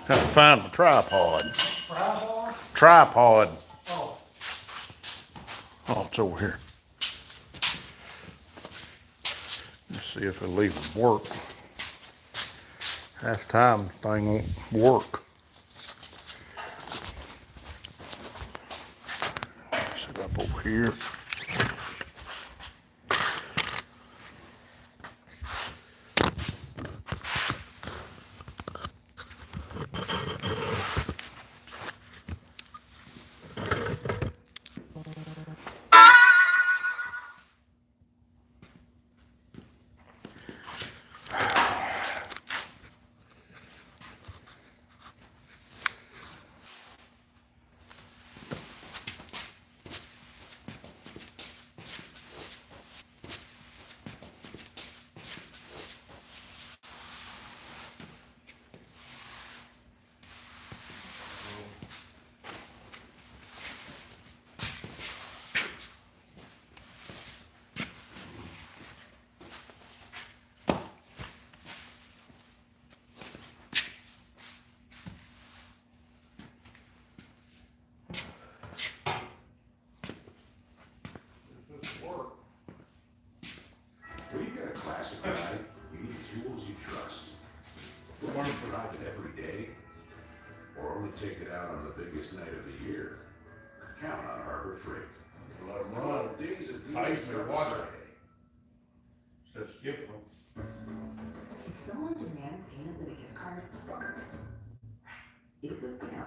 Gotta find my tripod. Tripod? Tripod. Oh. Oh, it's over here. Let's see if it'll even work. Half time the thing won't work. Set up over here. When you got a classic guy, you need tools you trust. Whether you drive it every day or only take it out on the biggest night of the year, count on Harbor Freight. Let them run. 12 days of I deals used to start watch it. Friday. Instead of skipping them. If someone demands payment with a gift card, it's a scam.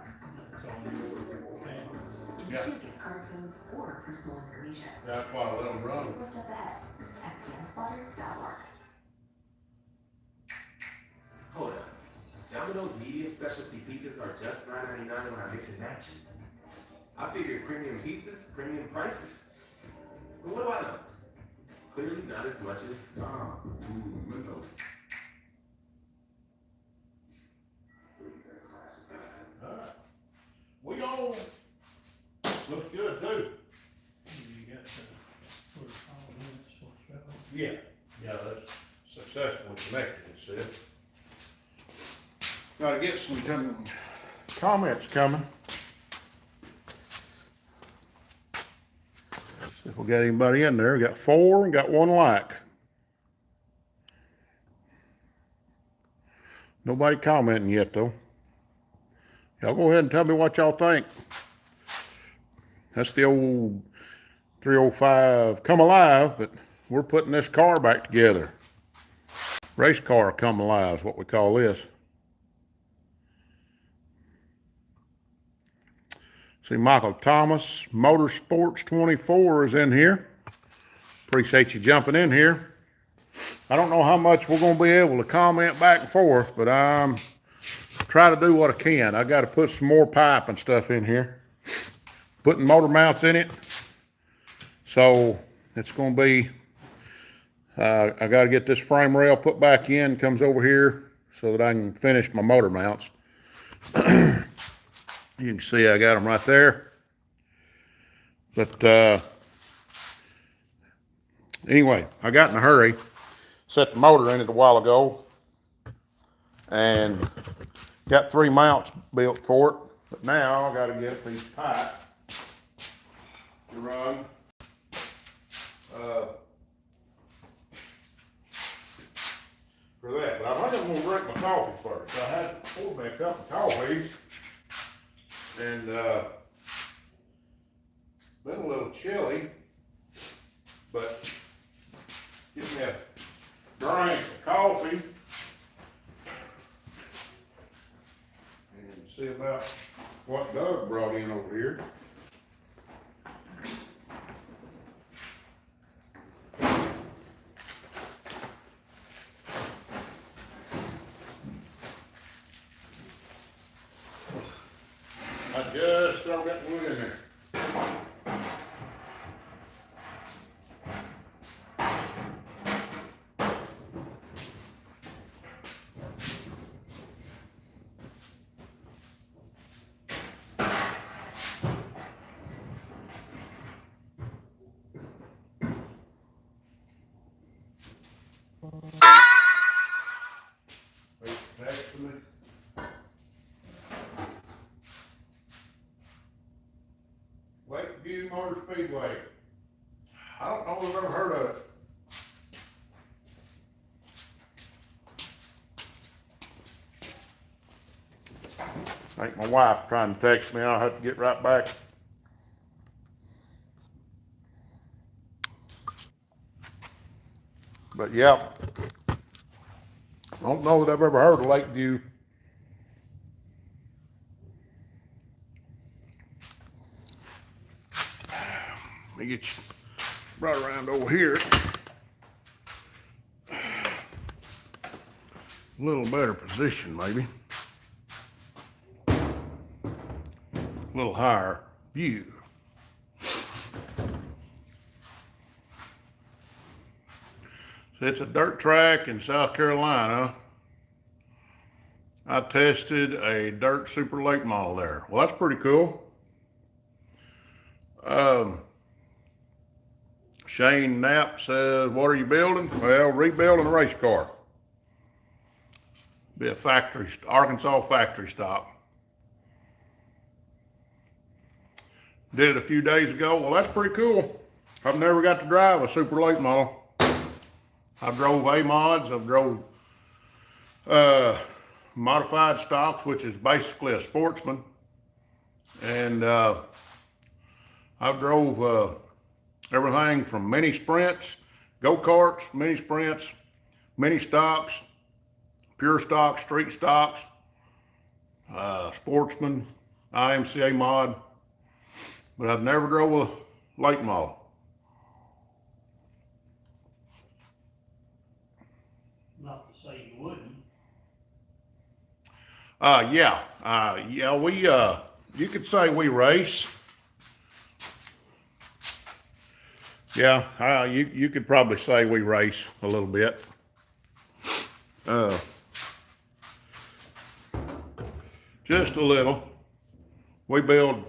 Yeah. Issue gift card codes or personal information. That's why I let them run. See what's up ahead at scamspotter.org. Hold up. Domino's medium specialty pizzas are just $9.99 when I mix and match. I figured premium pizzas, premium prices. But what do I know? Clearly not as much as Windows. We all looks good too. You got the 45 minutes or so. Yeah. Yeah, that's successfully connected, it said. Gotta get some comments coming. See if we got anybody in there. We got 4 and got 1 like. Nobody commenting yet though. Y'all go ahead and tell me what y'all think. That's the old 305 Come Alive, but we're putting this car back together. Race car Come Alive is what we call this. See, Michael Thomas, Motorsports 24 is in here. Appreciate you jumping in here. I don't know how much we're gonna be able to comment back and forth, but I'm try to do what I can. I got to put some more pipe and stuff in here. Putting motor mounts in it. So it's going to be, I got to get this frame rail put back in, comes over here so that I can finish my motor mounts. You can see I got them right there. But anyway, I got in a hurry. Set the motor in it a while ago. And got 3 mounts built for it, but now I got to get these pipe to run. For that, but I think I'm gonna drink my coffee first. I had poured me a cup of coffee, and been a little chilly, but give me a drink of coffee. See about what Doug brought in over here. I just throw that wood in there. Wait, next to me. Motor Speedway. I don't know if I've ever heard of it. I think my wife's trying to text me. I'll have to get right back. But yeah, I don't know that I've ever heard of Lakeview. Let me get you right around over here. A little better position, maybe. A little higher view. So it's a dirt track in South Carolina. I tested a dirt super late model there. Well, that's pretty cool. Shane Knapp says, what are you building? Well, rebuilding a race car. Be a factory, Arkansas factory stock. Did it a few days ago. Well, that's pretty cool. I've never got to drive a super late model. I drove A-mods, I've drove modified stocks, which is basically a sportsman. And I've drove everything from mini sprints, go-karts, mini sprints, mini stocks, pure stocks, street stocks, sportsman, IMCA mod, but I've never drove a late model. Not to say you wouldn't. Yeah, we, you could say we race. Yeah, you could probably say we race a little bit. Just a little. We build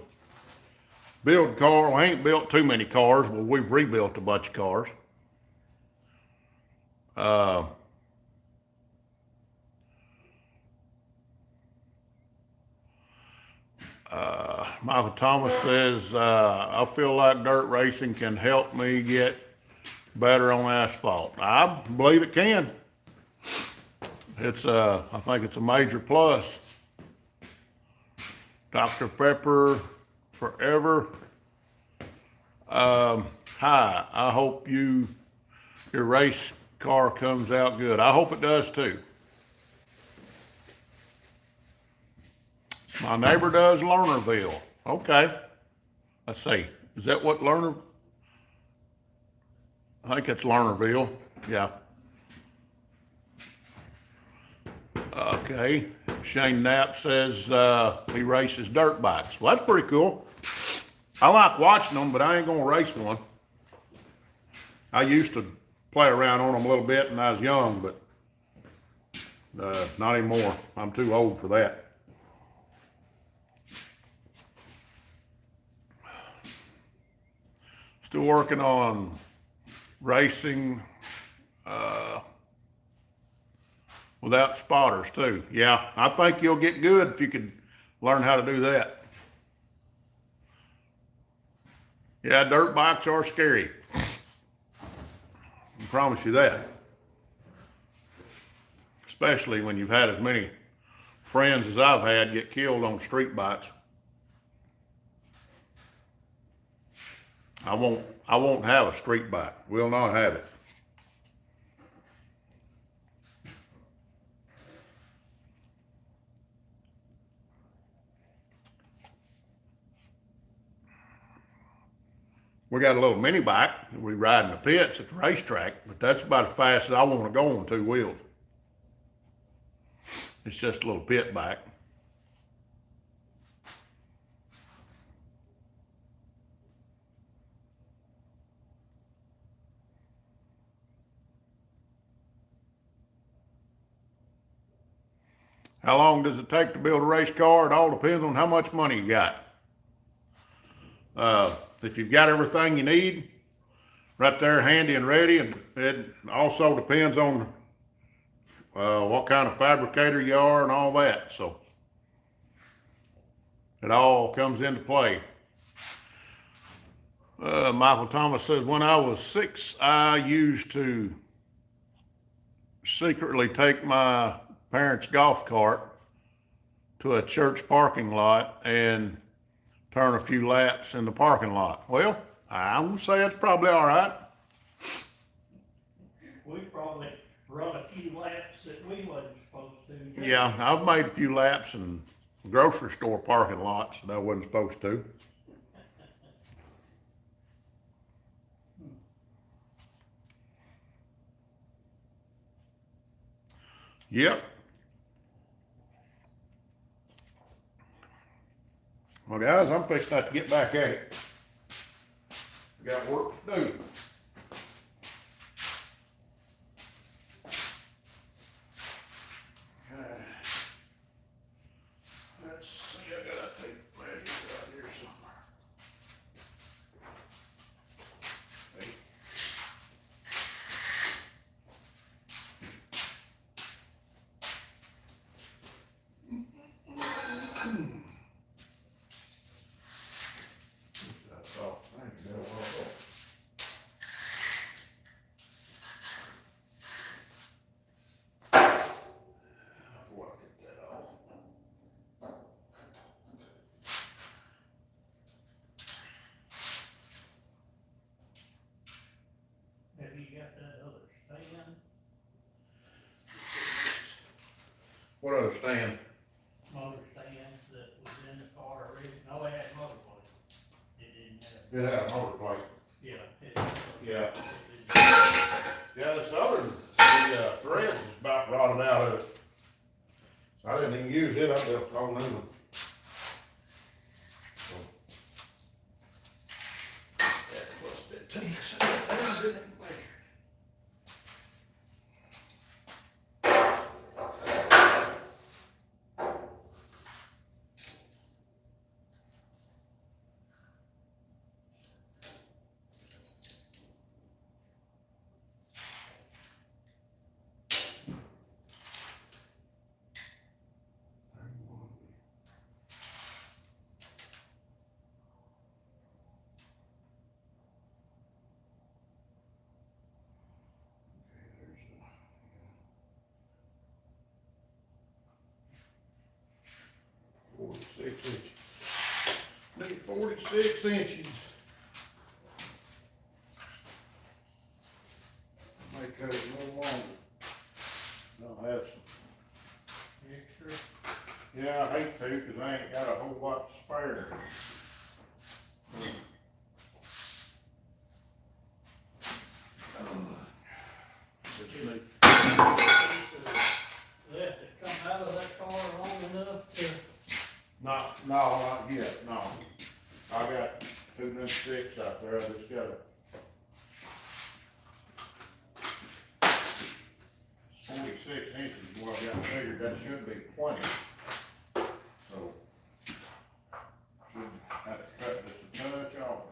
cars. We ain't built too many cars, but we've rebuilt a bunch of cars. Michael Thomas says, I feel like dirt racing can help me get better on asphalt. I believe it can. It's, I think it's a major plus. Dr. Pepper forever. Hi, I hope your race car comes out good. I hope it does too. My neighbor does Lernerville. Okay. Let's see. Is that what Lerner? I think it's Lernerville. Yeah. Okay. Shane Knapp says he races dirt bikes. Well, that's pretty cool. I like watching them, but I ain't gonna race one. I used to play around on them a little bit when I was young, but not anymore. I'm too old for that. Still working on racing without spotters too. Yeah, I think you'll get good if you could learn how to do that. Yeah, dirt bikes are scary. I promise you that. Especially when you've had as many friends as I've had get killed on street bikes. I won't have a street bike. Will not have it. We got a little mini bike that we ride in the pits at the racetrack, but that's about as fast as I want to go on two wheels. It's just a little pit bike. How long does it take to build a race car? It all depends on how much money you got. If you've got everything you need right there handy and ready, and it also depends on what kind of fabricator you are and all that. So it all comes into play. Michael Thomas says, when I was 6, I used to secretly take my parents' golf cart to a church parking lot and turn a few laps in the parking lot. Well, I would say that's probably all right. We probably run a few laps that we wasn't supposed to. Yeah, I've made a few laps in grocery store parking lots that I wasn't supposed to. Yep. Well, guys, I'm fixing to get back at it. I got work to do. Let's see, I gotta take measures out here somewhere. Hey. That's all. Thank you, Bill. Before I get that off. Have you got that other stand? What other stand? Motor stand that was in the car originally? No, it had motor plate. It didn't have, It had a motor plate. yeah. It, Yeah. it, Yeah, this other, the threads is about rotted out of it. So I didn't even use it, I built a whole new one. So. That was a bit too much. Need 46 inches. Make that a little longer. I'll have some. extra. Yeah, I hate to, cause I ain't got a whole lot to spare. Just need- Left it come out of that car long enough to, not yet, no. I got 2 inch sticks out there, I just gotta. 46 inches, is what I got figured, that should be 20. So, should have to cut just a touch off.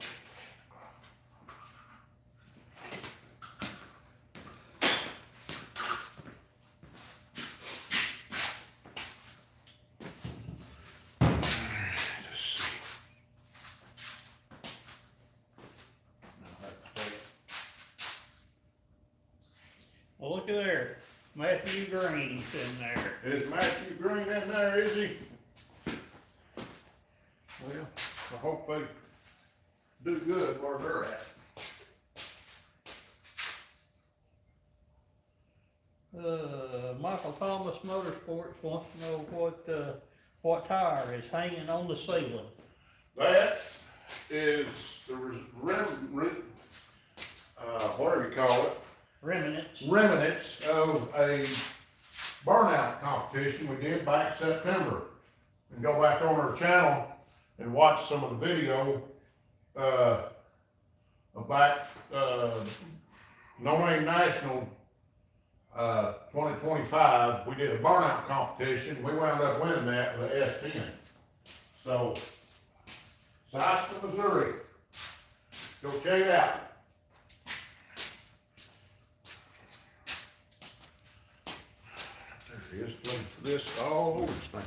well, look at there. Matthew Green's in there. Is Matthew Green in there, is he? Well, I hope they do good where they're at. Michael Thomas Motorsports wants to know what tire is hanging on the ceiling. That is the whatever you call it, Remnants. remnants of a burnout competition we did back September. And go back on our channel and watch some of the video, about, No Name National, 2025, we did a burnout competition, we wound up winning that with a S10. So, Systa, Missouri, go check it out. There it is, looking for this all over this thing.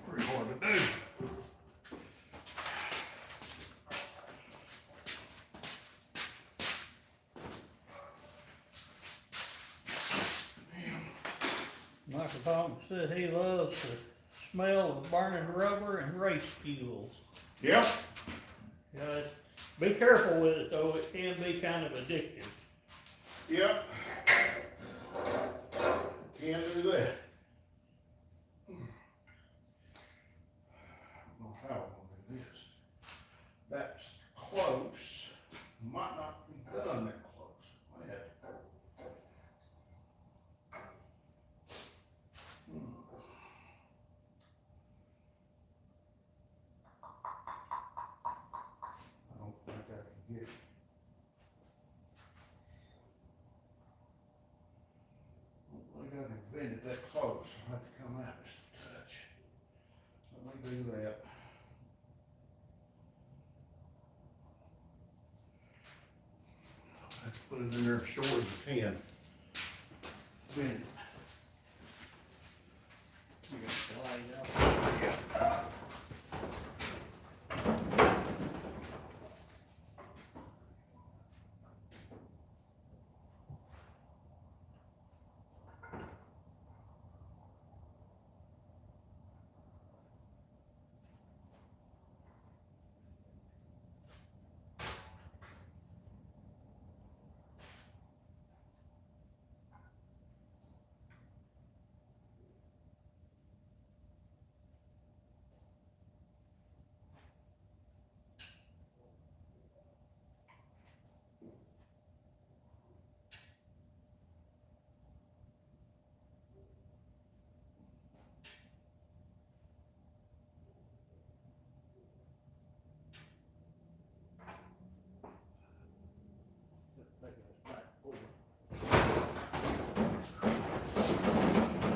Pretty hard to do. Michael Thompson said he loves the smell of burning rubber and race fuels. Yep. Yeah, be careful with it though, it can be kind of addictive. Yep. Can't do that. I don't know how we're gonna do this. That's close. Might not be done that close. Might have to. I don't think I can get it. I got it bended that close. I'll have to come out just a touch. Let me do that. Let's put it in there as short as I can. Bend it. You got to lay it out.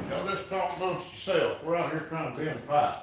Y'all just talk amongst yourself. We're out here trying to bend pipe.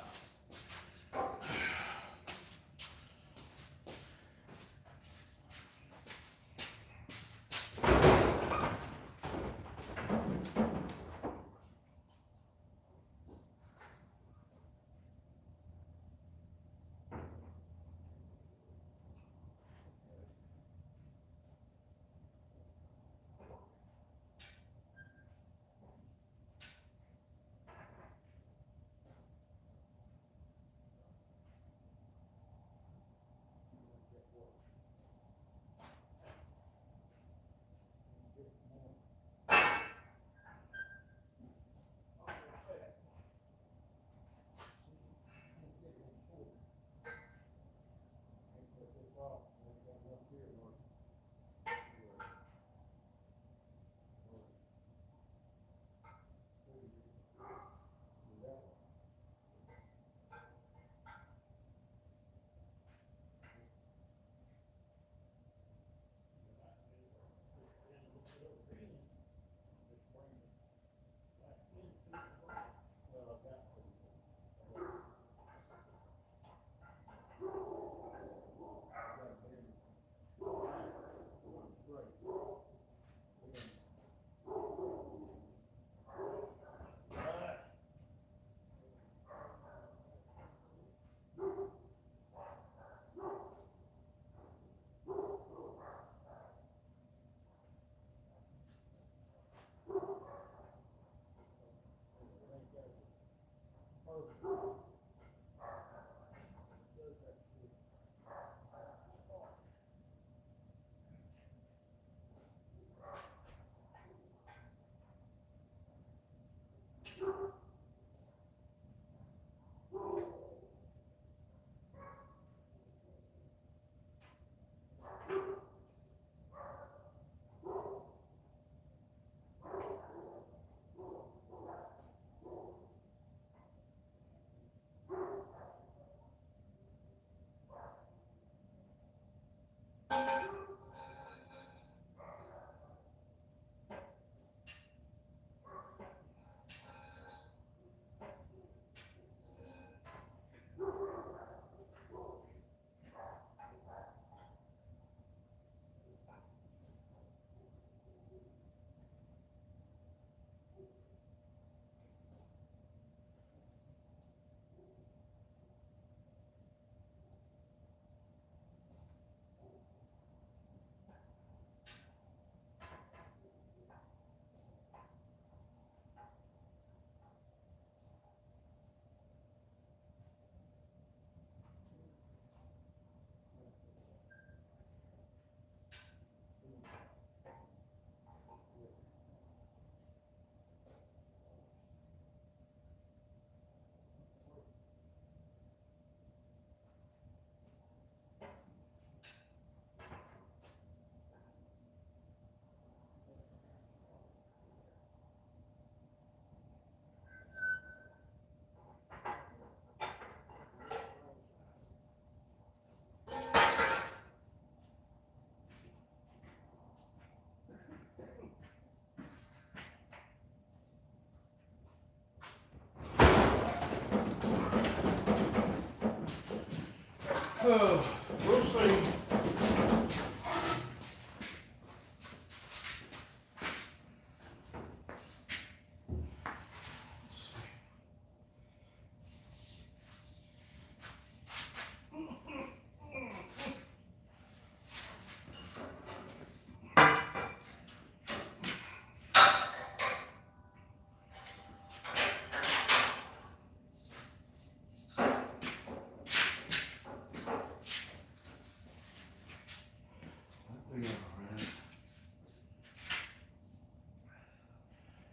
We'll see.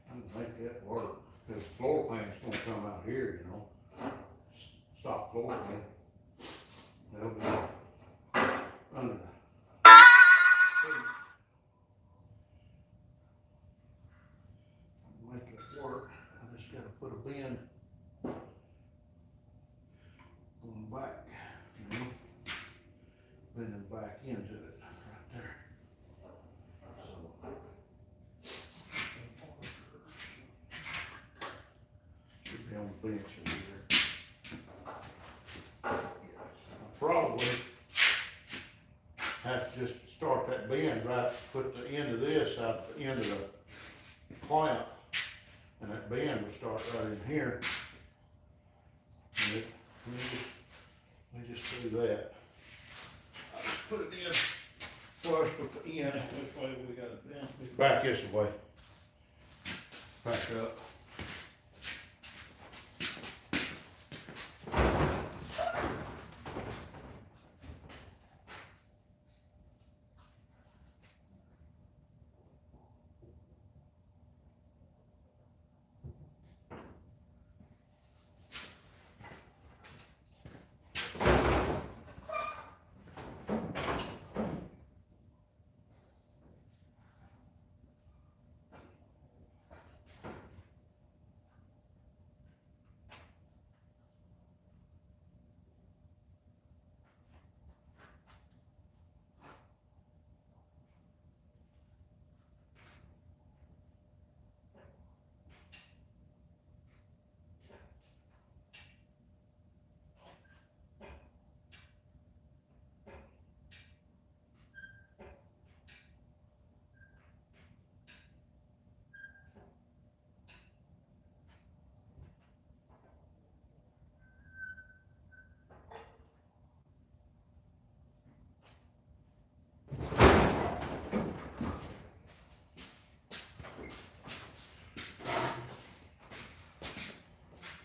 I can make that work, cause floor plan's gonna come out here, you know. Stop floor plan. They'll be under the. Make it work, I just gotta put a bend going back, you know, bending back into it right there. Should be on the bench in here. Probably have to just start that bend right, put the end of this out the end of the clamp, and that bend will start right in here. And we just do that. I just put it in flush with the end. Which way we got it down? Back this way. Back up.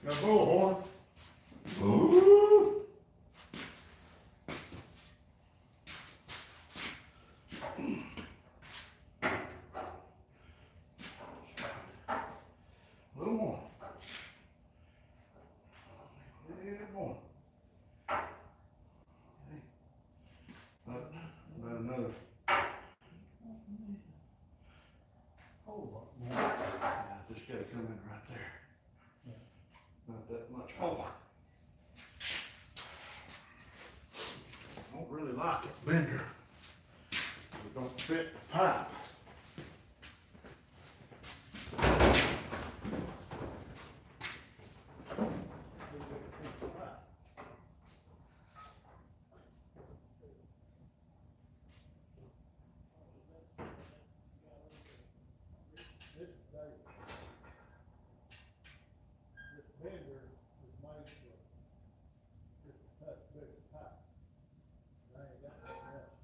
Now, Bullhorn, going. About another. Yeah, just gotta come in right there. Not that much more. Don't really like it bender. It don't fit the pipe. This bender is made for just a touch bigger pipe. I ain't got nothing else.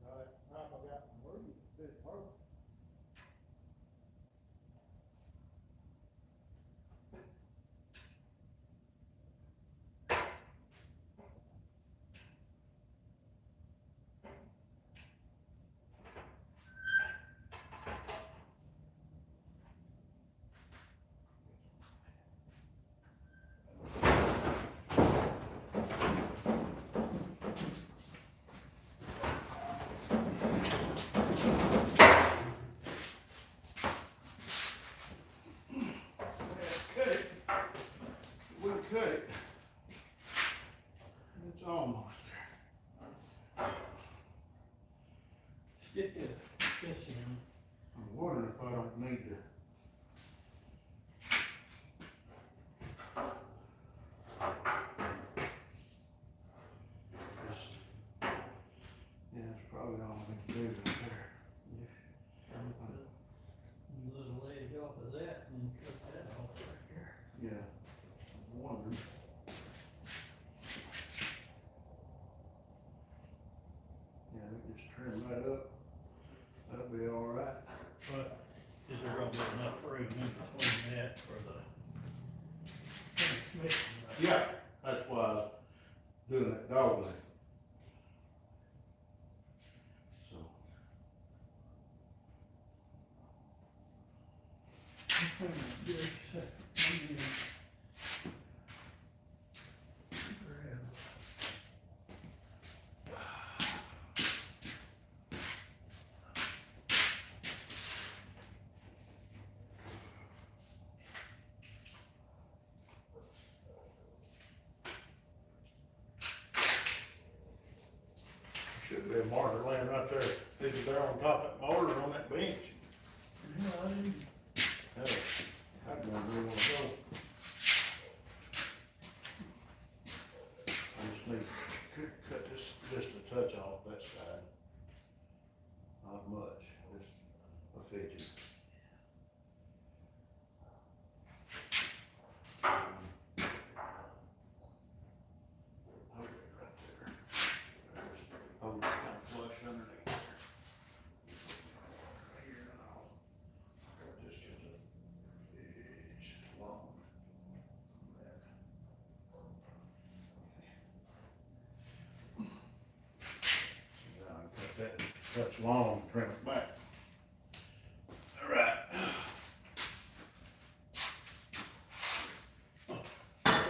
Right, pipe I got from Lee, it's perfect. Cut it. We cut it. It's almost there. Stick this in. I'm wondering if I don't need to. Just, yeah, it's probably all I can do right there. A little leg off of that and cut that off right there. Yeah, I'm wondering. Yeah, we just trim that up. That'll be all right. But is there gonna be enough room in between that for the transmission? right? Yeah, that's why I was doing that dog leg. So, Good, so, I'm gonna grab should be a marker laying right there, is there on top of that motor on that bench. Hell, I'd want to go. I just need to cut this just a touch off that side. Not much, just a fidget. Hold it right there. Hold it kind of flush underneath there. Right here and I'll cut this just a inch long. There. Now I cut that touch long, trim it back. All right.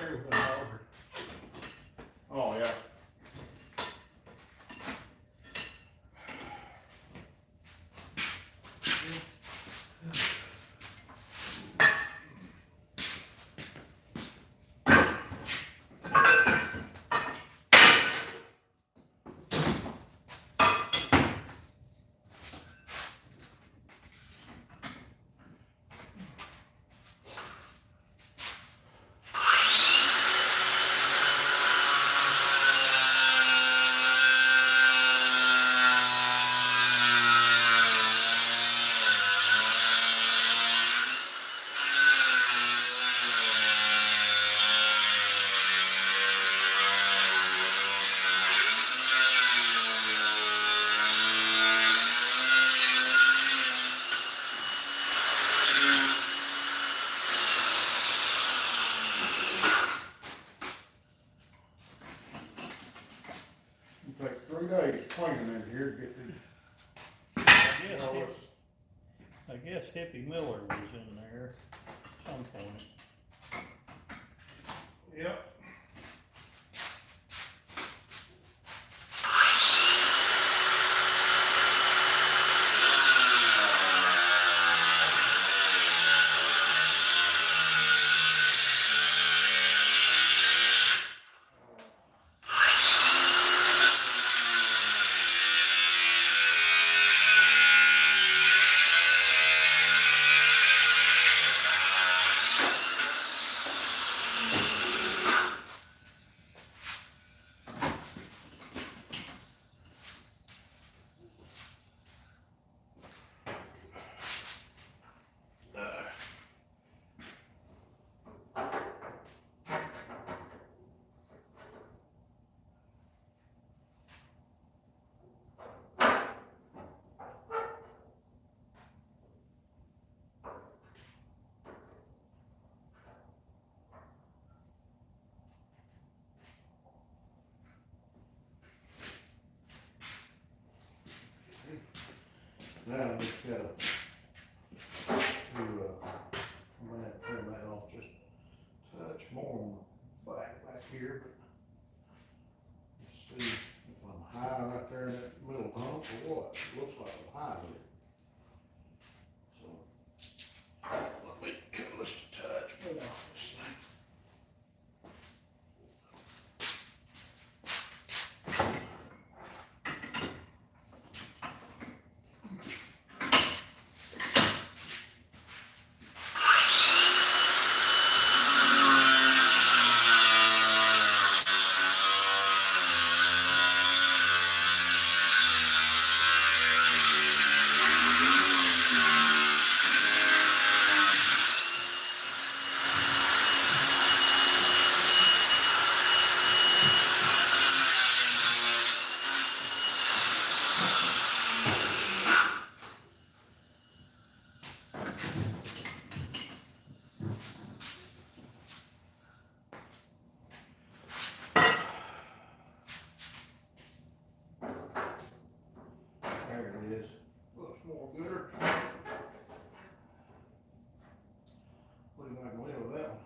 everything over. Oh, yeah. It'll take 3 days cleaning in here to get these. I guess Hippie Miller was in there, there at some point. Yep. Now I just gotta I'm gonna have to turn that off just a touch more on the back here, but let's see if I'm high right there in that middle hump or what. It looks like I'm high there. So let me cut just a touch more on this thing. There it is. Looks more gooder. Believe I can live with that one.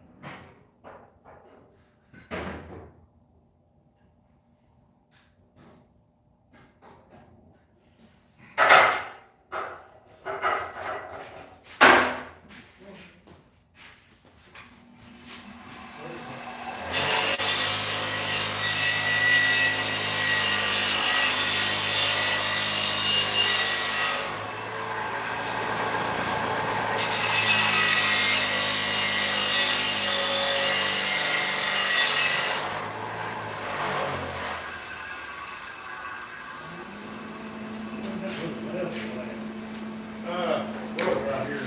Well, right here.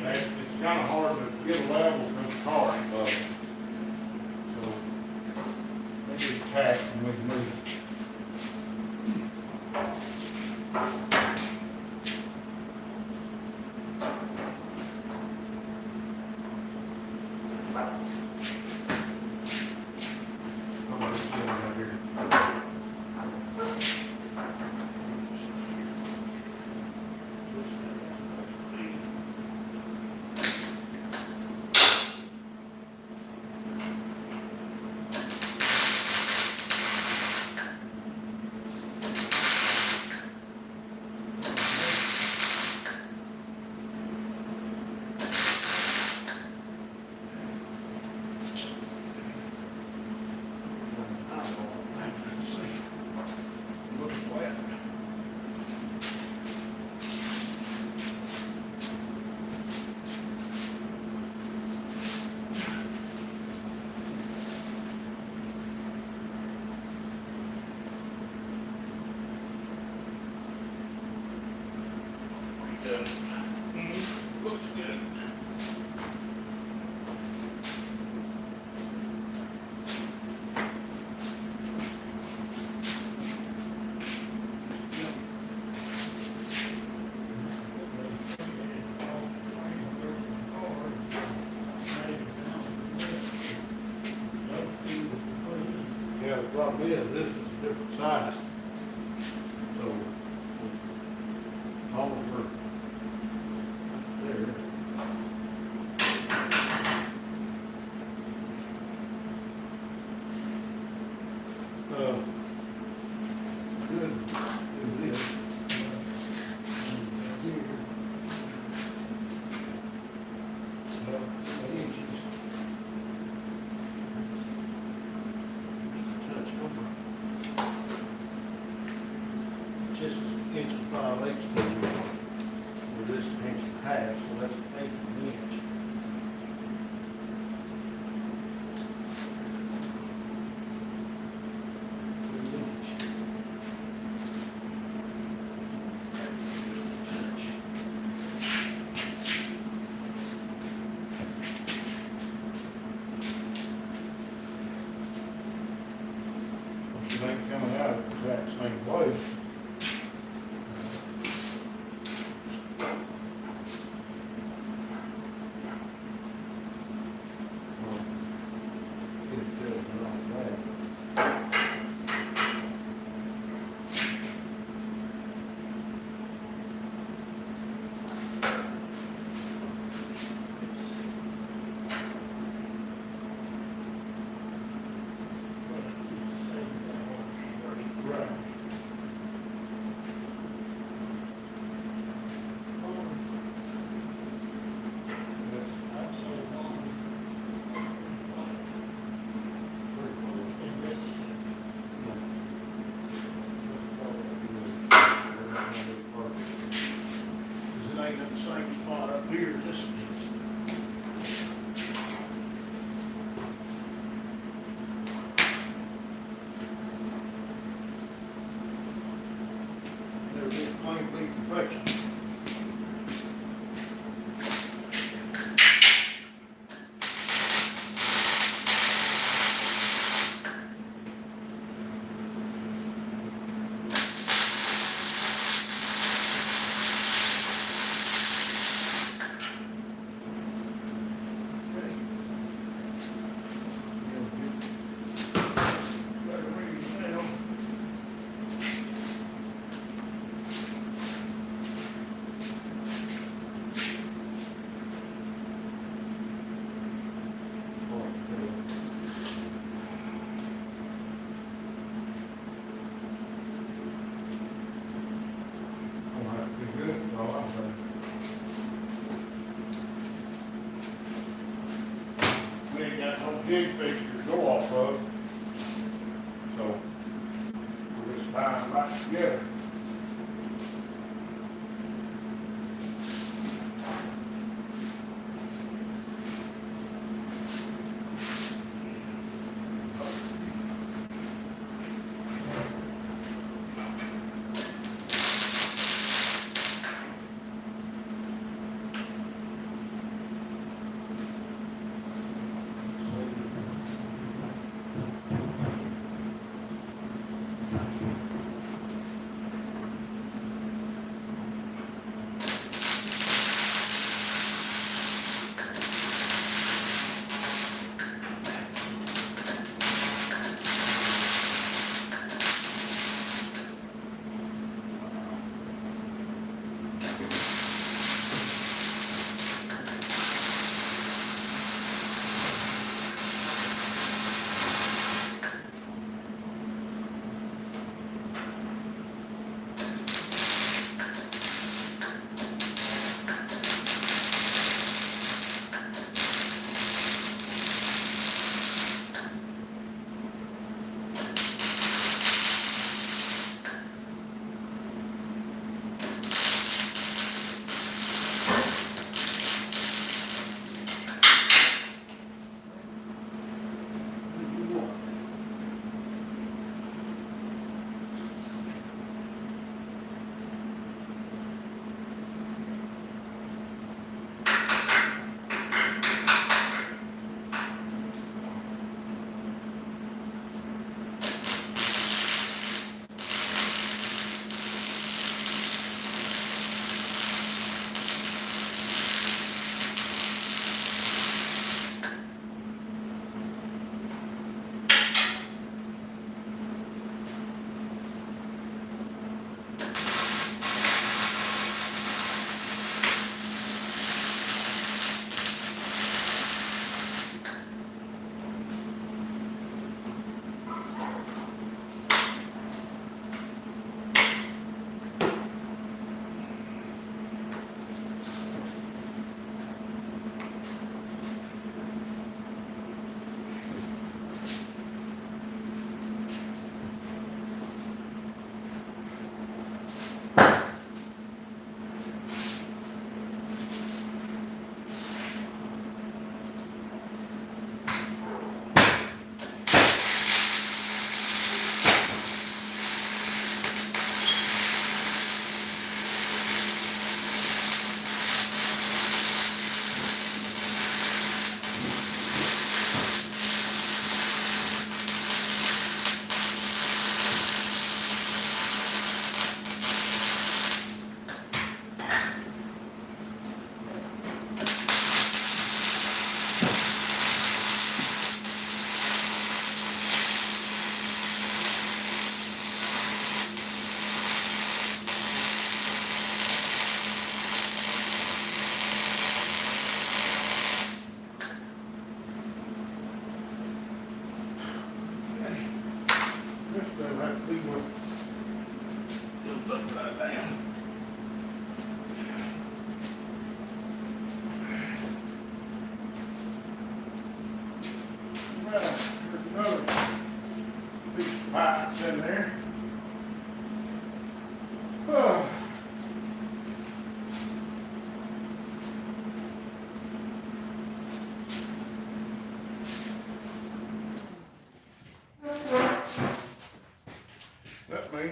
It's kinda hard to get a level from the car, so maybe it's tacked and we can move it. I'm just sitting right here. Looks flat. Good. Looks good. Yeah, the problem is, this is a different size. So, all of we're half, so that's an eighth of an inch. It ain't coming out of the exact same place. Right. Cause it ain't in the same spot up here as this one is. There's this plain beef perfection. Better read it now. All right, be good, that's all I'm saying. We ain't got no jig fixture to go off of. So, we're just tying them back together.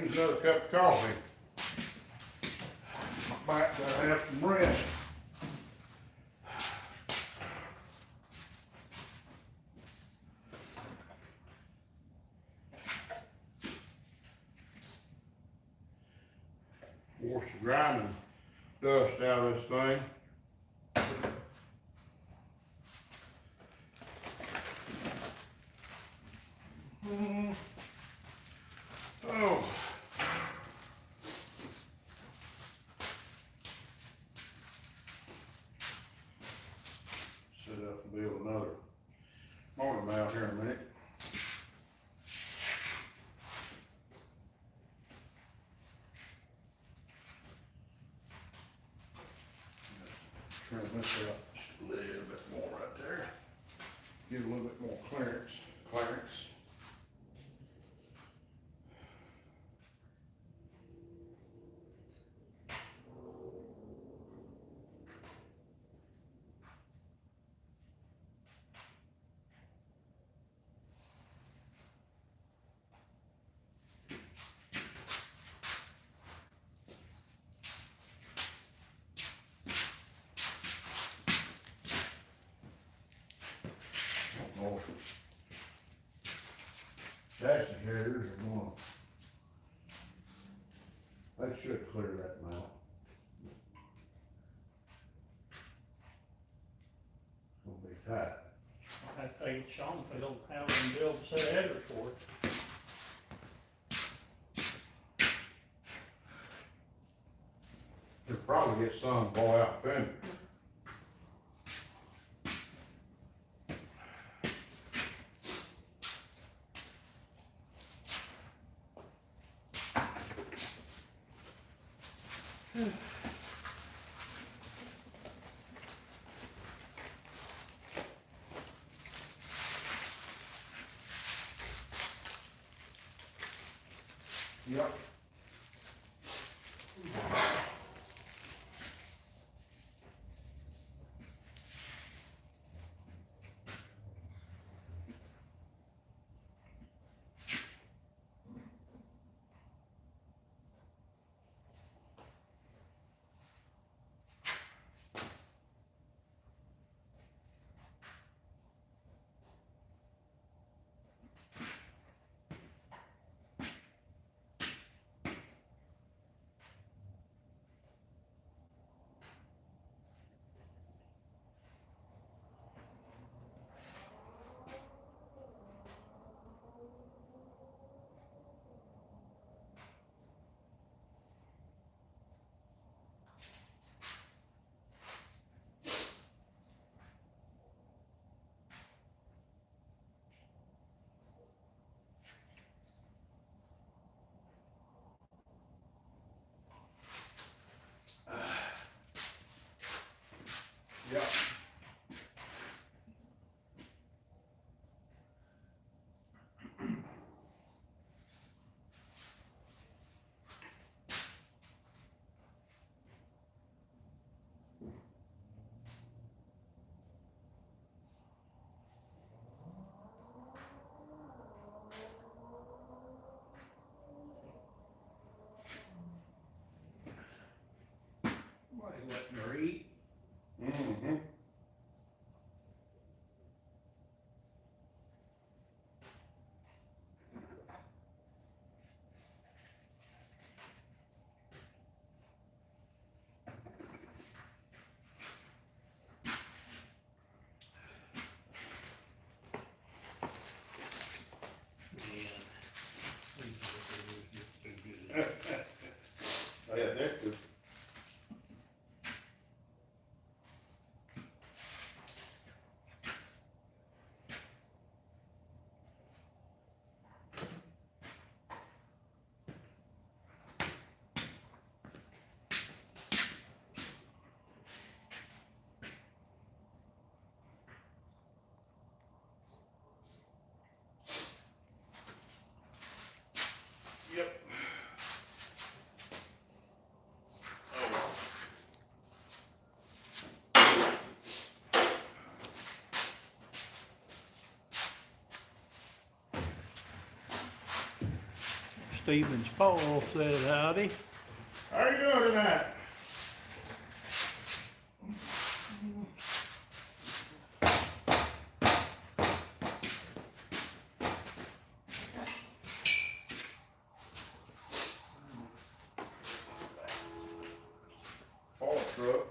Needs another cup of coffee. My back gotta have some rest. Wash the grinding dust out of this thing. Oh. Set up and build another motor mount here in a minute. Trim this out just a little bit more right there. Get a little bit more clearance. North. Chassis headers are going. They should clear that mount. It's gonna be tight. I have to take Sean if they don't have them build a set of headers for it. You'll probably get some blow out fender. Yep. Yep. Why they letting her eat? Mm-hmm. Man. Yeah, that's good. Stephen Paul said howdy. How are you doing tonight? Fall truck.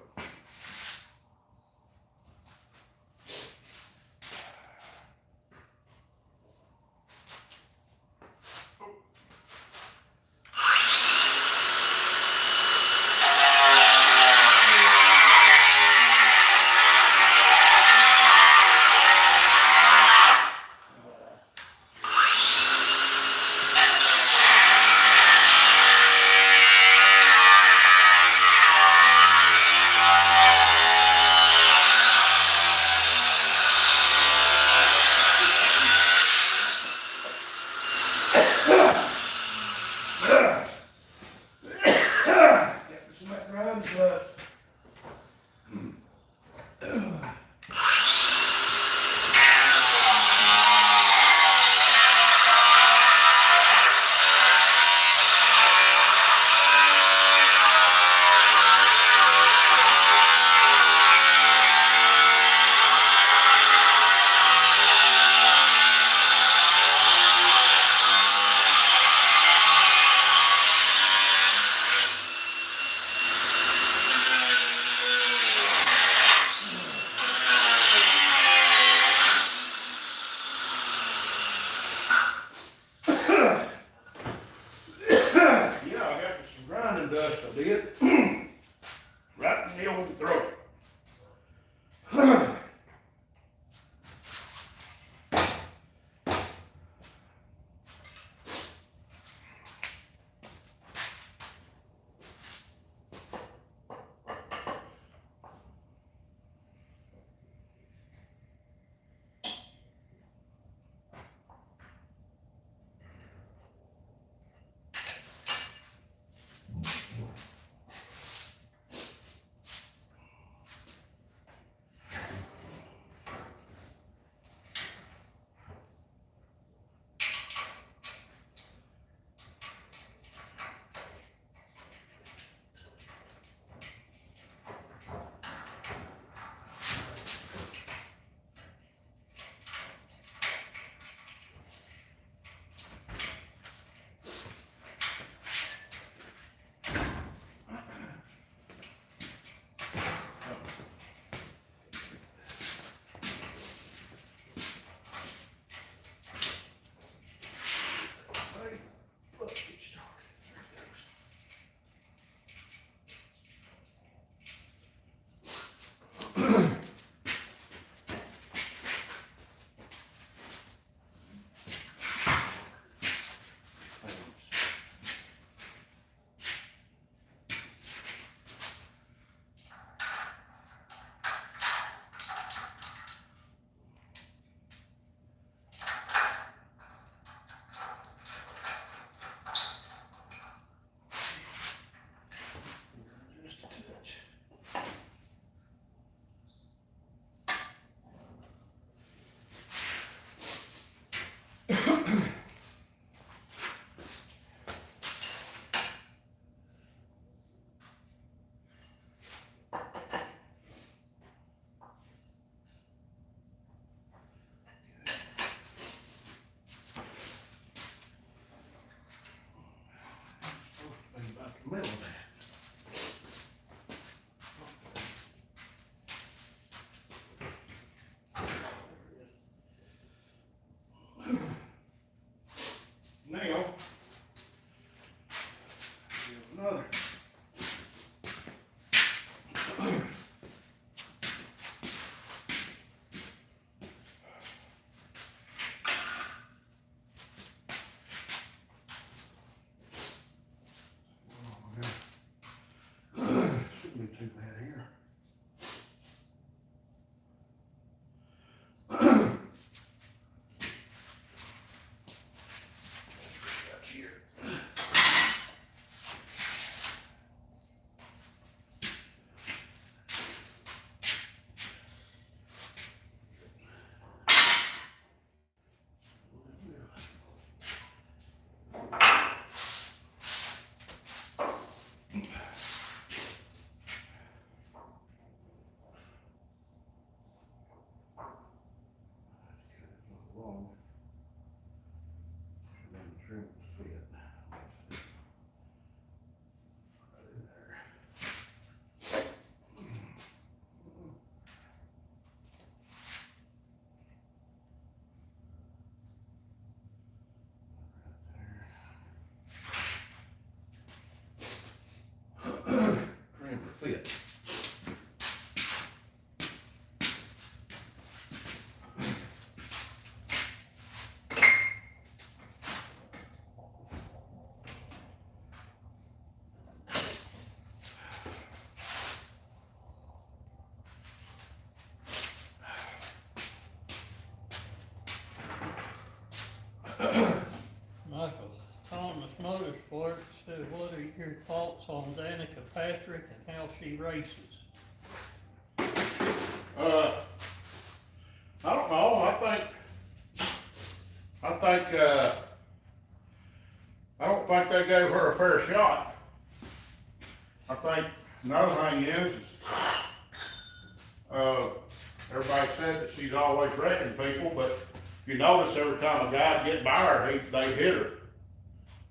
Yeah, I got me some grinding dust, I did. Right in the old throat. Let's get started. There it goes. Just a touch. Supposed to be about the middle of that. Now, here's another. Shouldn't be too bad here. Got here. fit. Michael, Thomas Motorsports said, what are your thoughts on Danica Patrick and how she races? I don't know, I don't think they gave her a fair shot. I think another thing is, everybody said that she's always wrecking people, but if you notice every time a guy get by her, they hit her.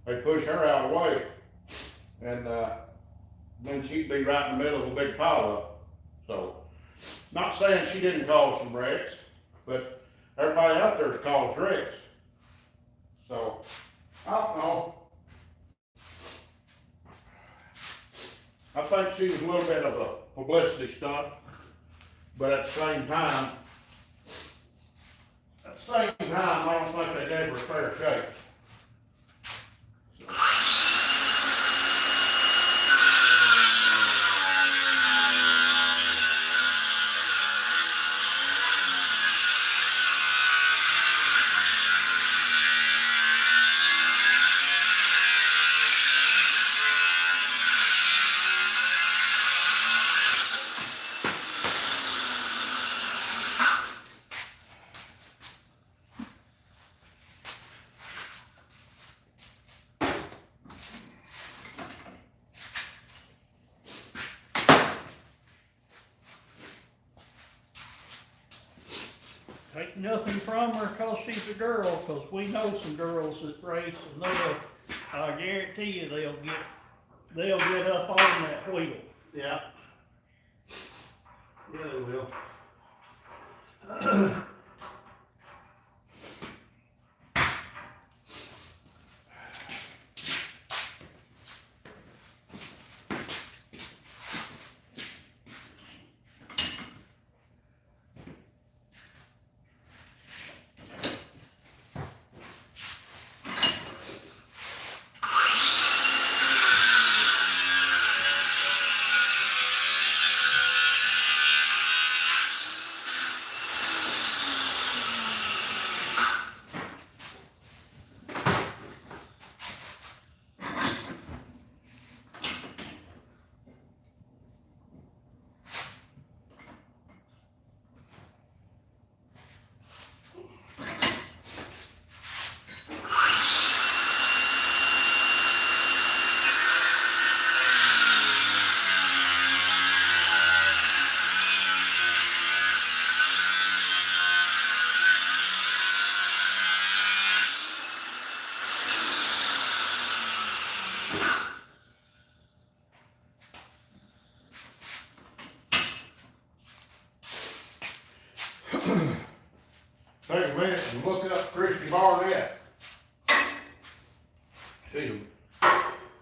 They push her out of the way. And, then she'd be right in the middle of a big pileup. So, not saying she didn't cause some wrecks, but everybody out there's caused wrecks. So, I don't know. I think she was a little bit of a publicity stunt, but at the same time, I don't think they gave her a fair shake. Take nothing from her 'cause she's a girl, 'cause we know some girls that race and I guarantee you they'll get up on that wheel. Yeah. Yeah, they will. Take a minute and look up Christy Barnett. She's an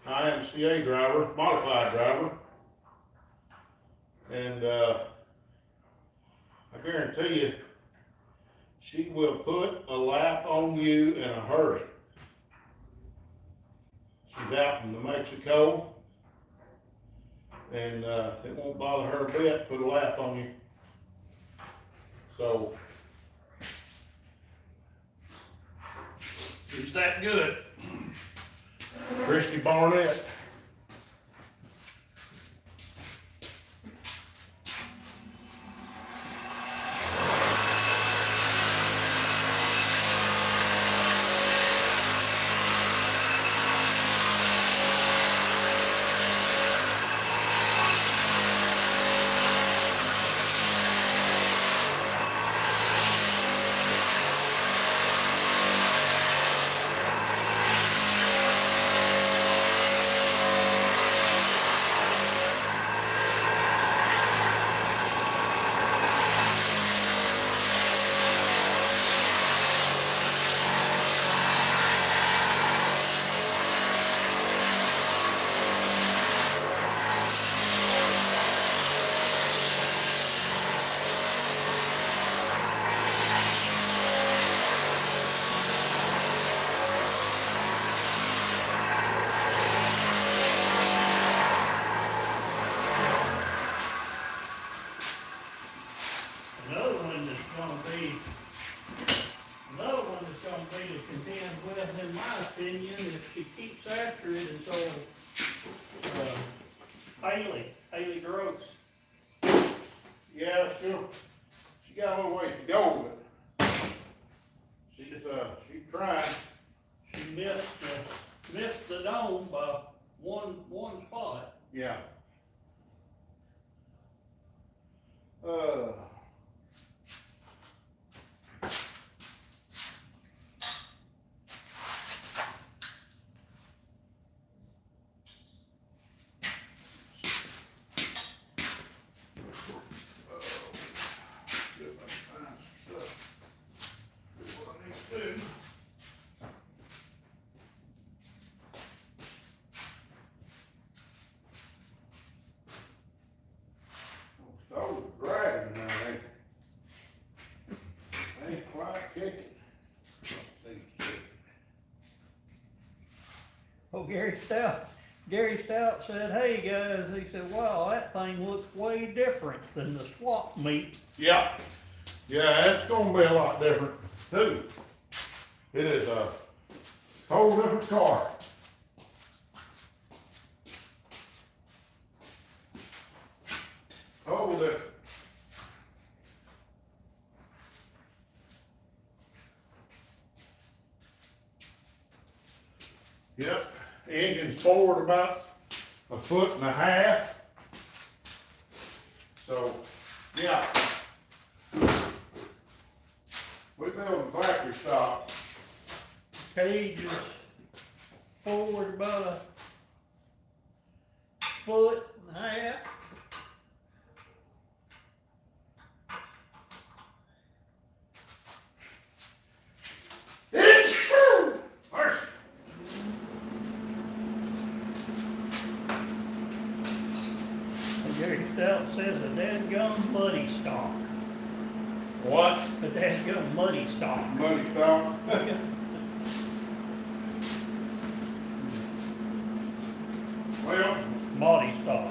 IMCA driver, modified driver. And, I guarantee you, she will put a lap on you in a hurry. She's out in New Mexico. And, it won't bother her a bit to put a lap on you. So, she's that good. Christy Barnett. got a little ways to go, but she's trying. She missed the dome by one spot. Yeah. See if I can find some stuff. Do what I need to do. Stove is dragging now, ain't quite kicking. Oh, Gary Stout said, hey guys, he said, wow, that thing looks way different than the swap meet. Yeah, it's gonna be a lot different too. It is a whole different car. Whole different. Yep, engine's forward about 1.5 feet. So, yeah. We build a factory stock. Cage is forward about 1.5 feet. Mercy. And Gary Stout says a dadgum muddy stock. What? A dadgum muddy stock. Money stock? Well, Body stock.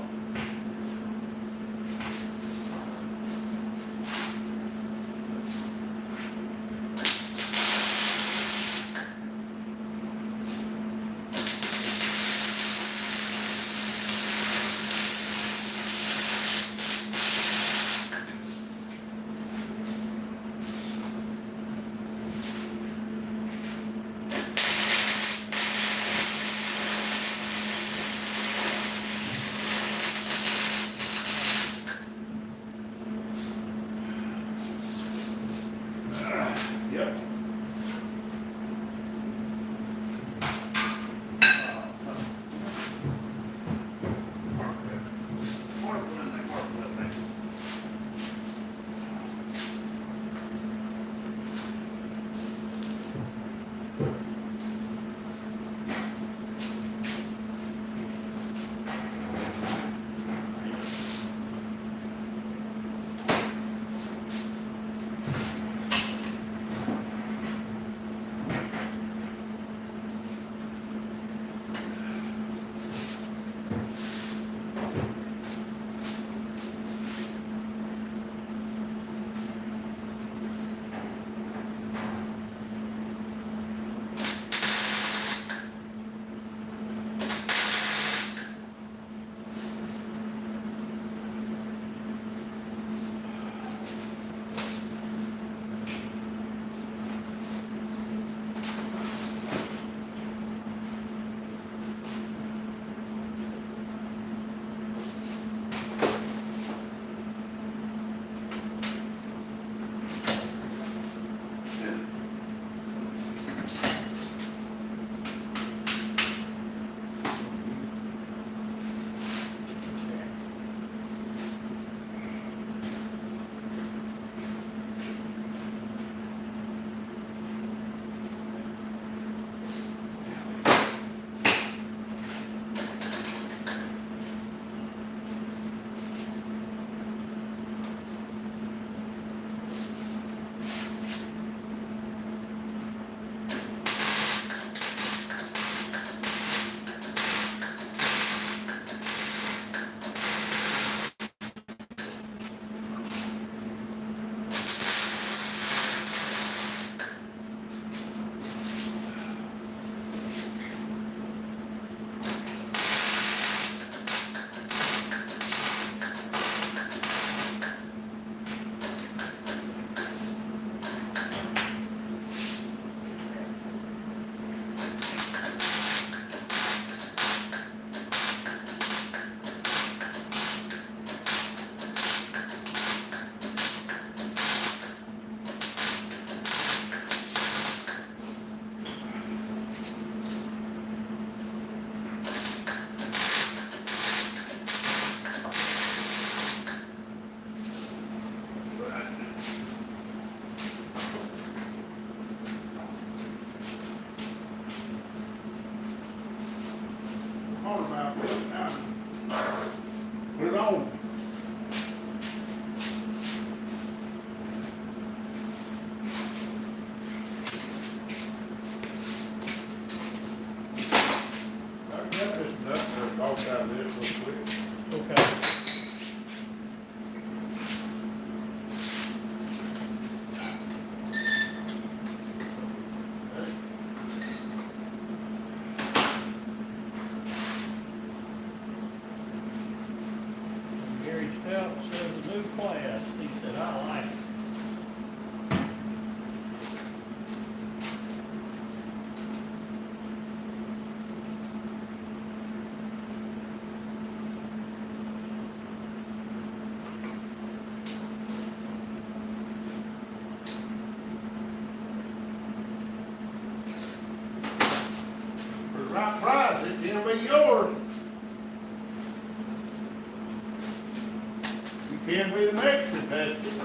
can be the next one tested.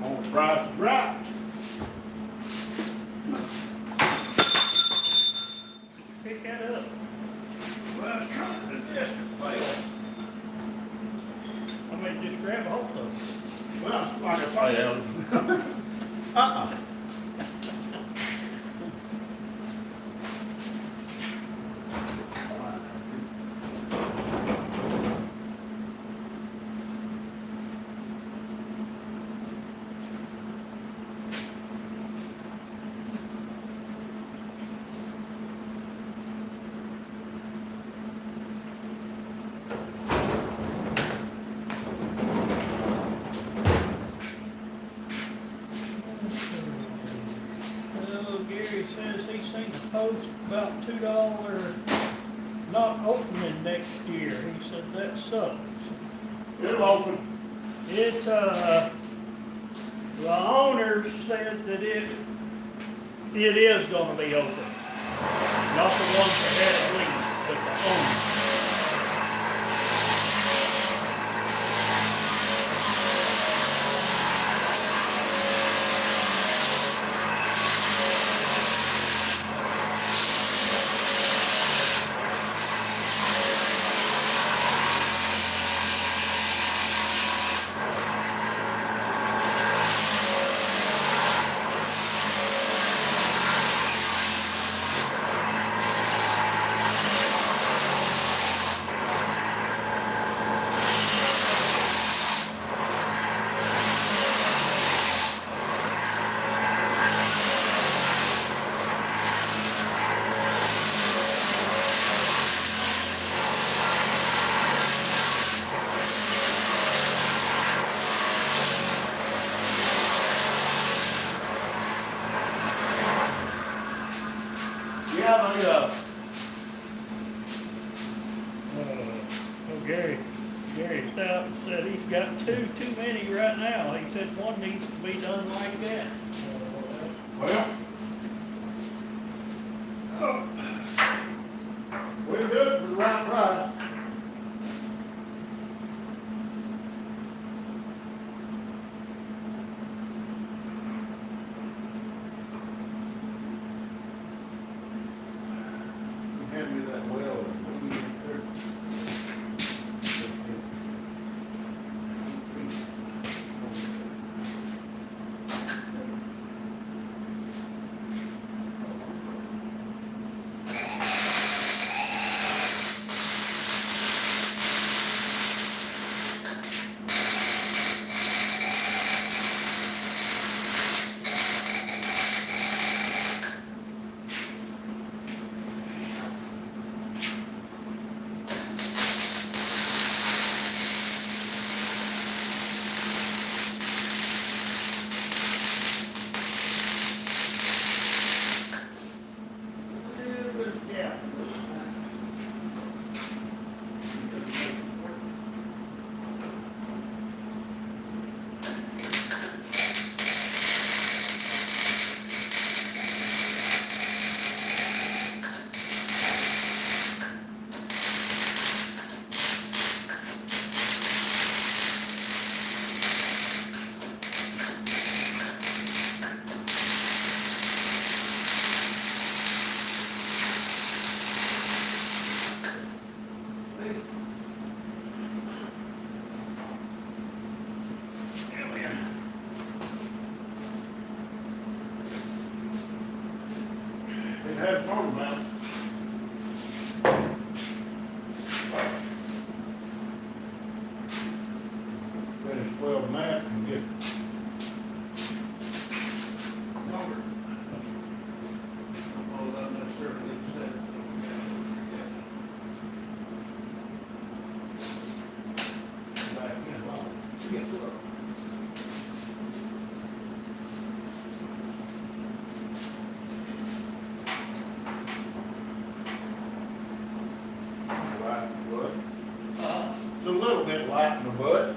On the price is right. Pick that up. Well, I was trying to do this and failed. I mean, just grab a hold of it. Well, like I say, uh-uh. Oh, Gary says he's seen a post about $2 not opening next year. He said that sucks. It'll open. The owner said that it is gonna be open. Not the ones that had it leased, but the owner. Yeah, they, Oh, Gary Stout said he's got two too many right now. He said one needs to be done like that. well. We're good for the right price. Hand me that well. It had motor mount. Finish welding that and get motor. Oh, not necessarily set. Back in, well, get to it. Light in the butt. It's a little bit light in the butt.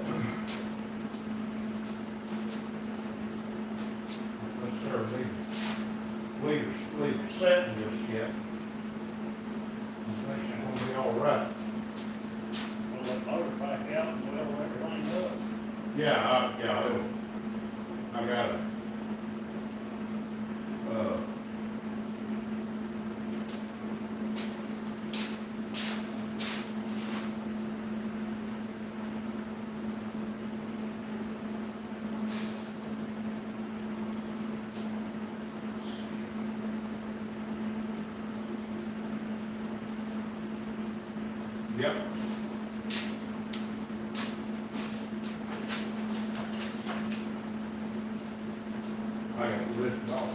Yes, sir, we're setting just yet. I think it's gonna be all right. Well, that motor back out and well, everything up. I got it. Yep. I got it written off.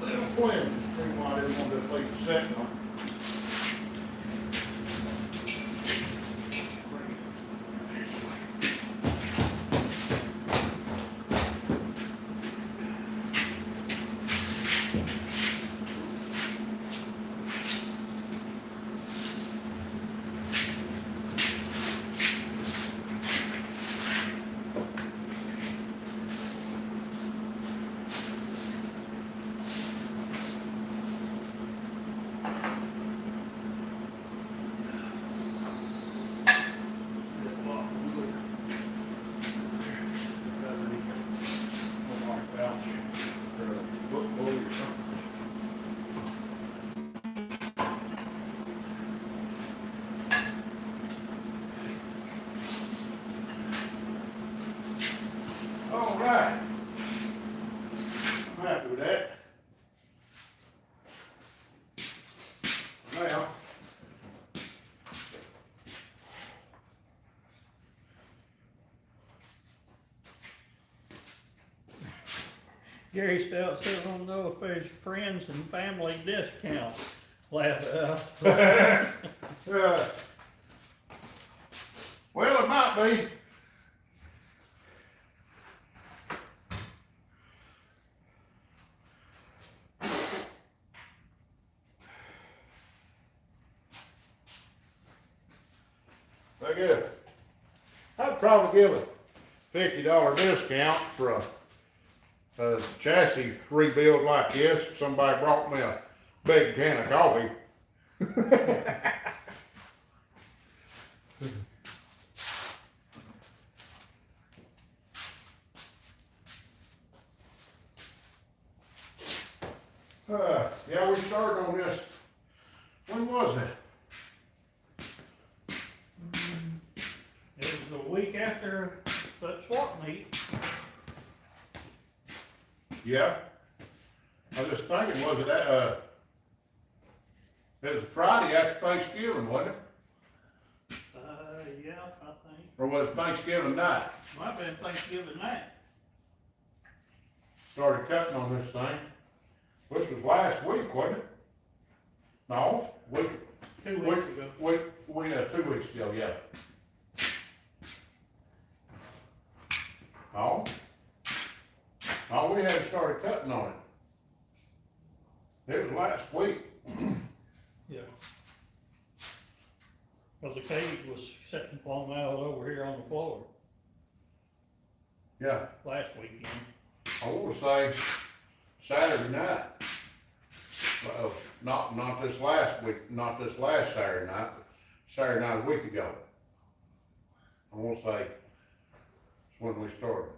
Little twins, see why I didn't want to leave the second one. All right. I'm happy with that. Now, Gary Stout says, I don't know if there's friends and family discount. Laugh it out. well, it might be. I guess I'd probably give a $50 discount for a chassis rebuild like this. If somebody brought me a big can of coffee. Yeah, we started on this. When was it? It was the week after that swap meet. Yeah. I was just thinking, was it that, it was Friday after Thanksgiving, wasn't it? Yeah, I think. Or was it Thanksgiving night? Might have been Thanksgiving night. Started cutting on this thing. This was last week, wasn't it? No, week, 2 weeks ago. 2 weeks ago, yeah. No. No, we hadn't started cutting on it. It was last week. Yeah. Cause the cage was sitting plumb out over here on the floor Yeah, last weekend. I wanna say Saturday night. Not this last week, not this last Saturday night, but Saturday night a week ago. I wanna say it's when we started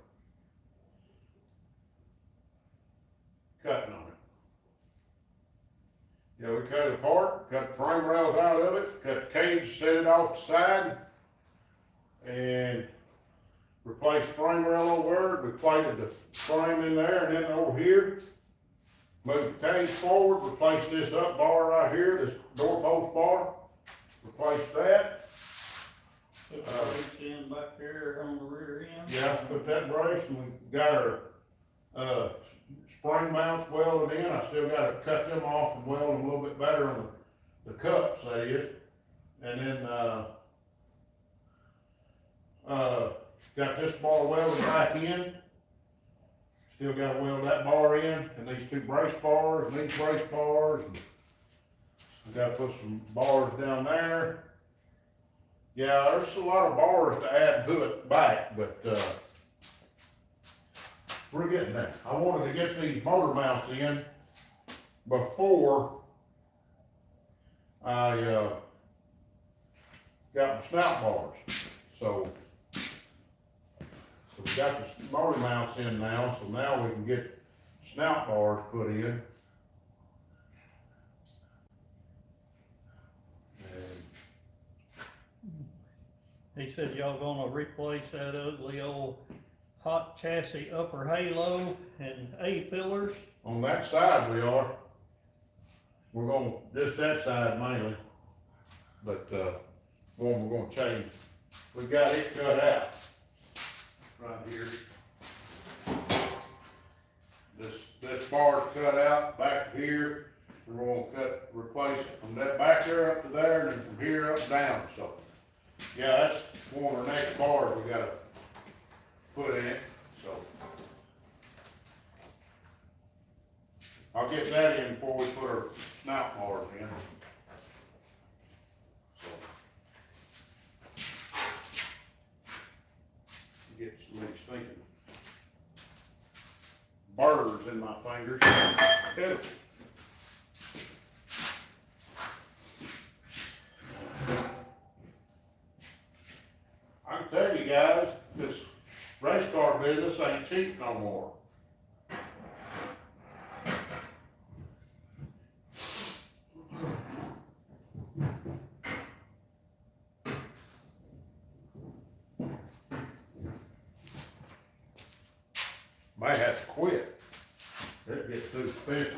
cutting on it. Yeah, we cut it apart, cut the frame rails out of it, cut the cage, set it off the side, and replaced the frame rail over there. We plated the frame in there and then over here. Moved the cage forward, replaced this up bar right here, this doorpost bar, replaced that. Took the in back there on the rear end. Yeah, put that brace and we got our, spring mounts welded in. I still gotta cut them off and weld them a little bit better on the cups, that is. And then, got this bar welded back in. Still gotta weld that bar in, and these two brace bars, and these brace bars, and we gotta put some bars down there. Yeah, there's a lot of bars to add to it back, but, we're getting there. I wanted to get these motor mounts in before I, got the snout bars, so we got the motor mounts in now, so now we can get snout bars put in. And He said y'all gonna replace that ugly old hot chassis upper halo and A-pillars. on that side we are. We're gonna, just that side mainly, but, one we're gonna change. We got it cut out. Right here. This bar's cut out back here. We're gonna replace it from that back there up to there, and then from here up down, so. Yeah, that's one of the next bars we gotta put in it, so. I'll get that in before we put our snout bars in. So. Get some of these stinking burrs in my fingers. Pitiful. I can tell you guys, this race car business ain't cheap no more. Might have to quit. It gets too expensive.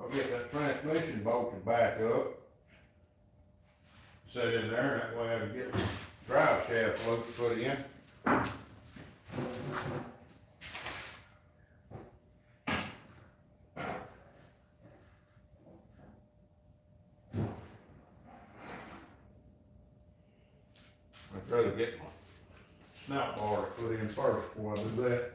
I'll get that transmission bolted back up. Set in there, that way I can get the drive shaft loop put in. I'd rather get my snout bar put in first before I do that.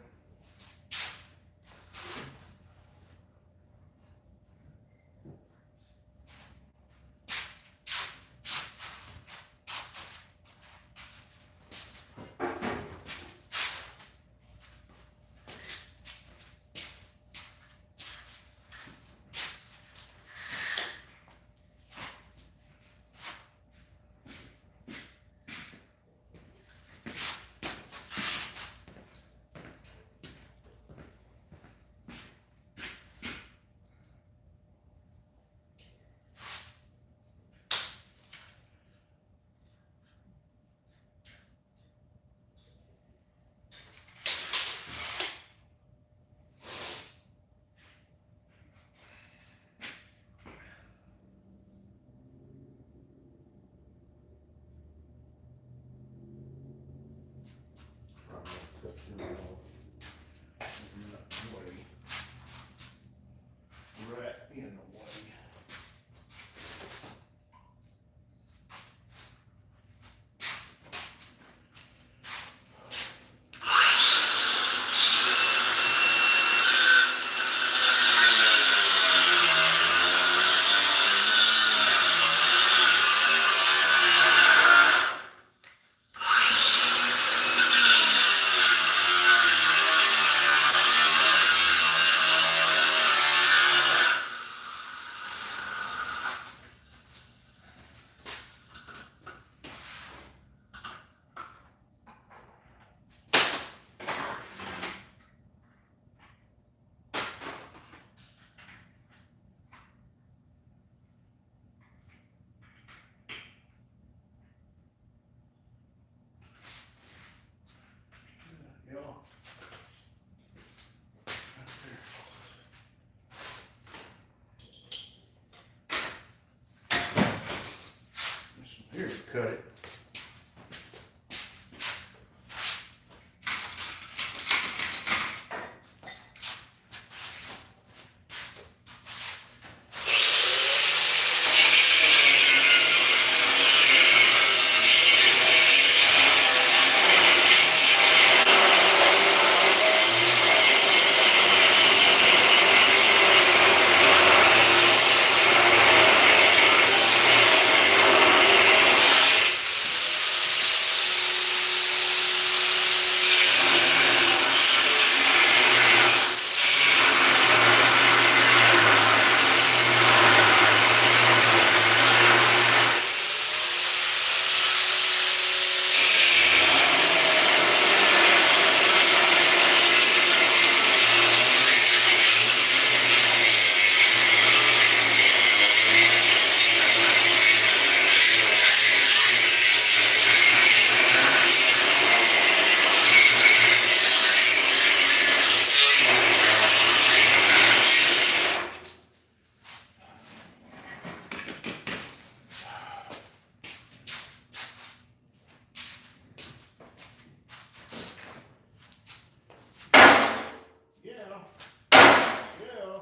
Yeah.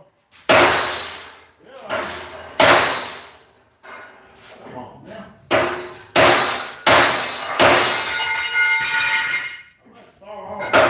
Yeah. Come on now. Let's fall off.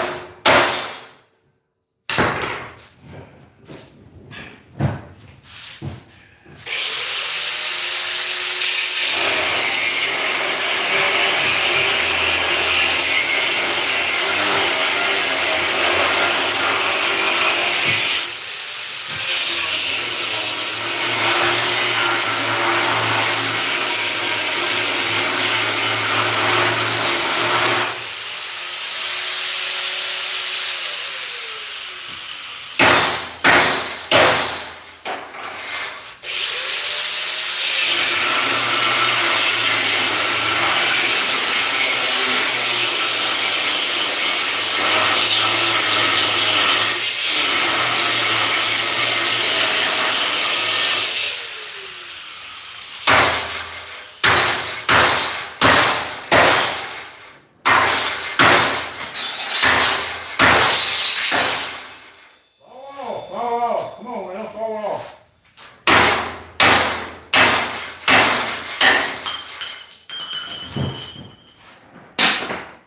Fall off. Come on now, fall off.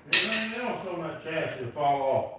Anything else on that chassis will fall off.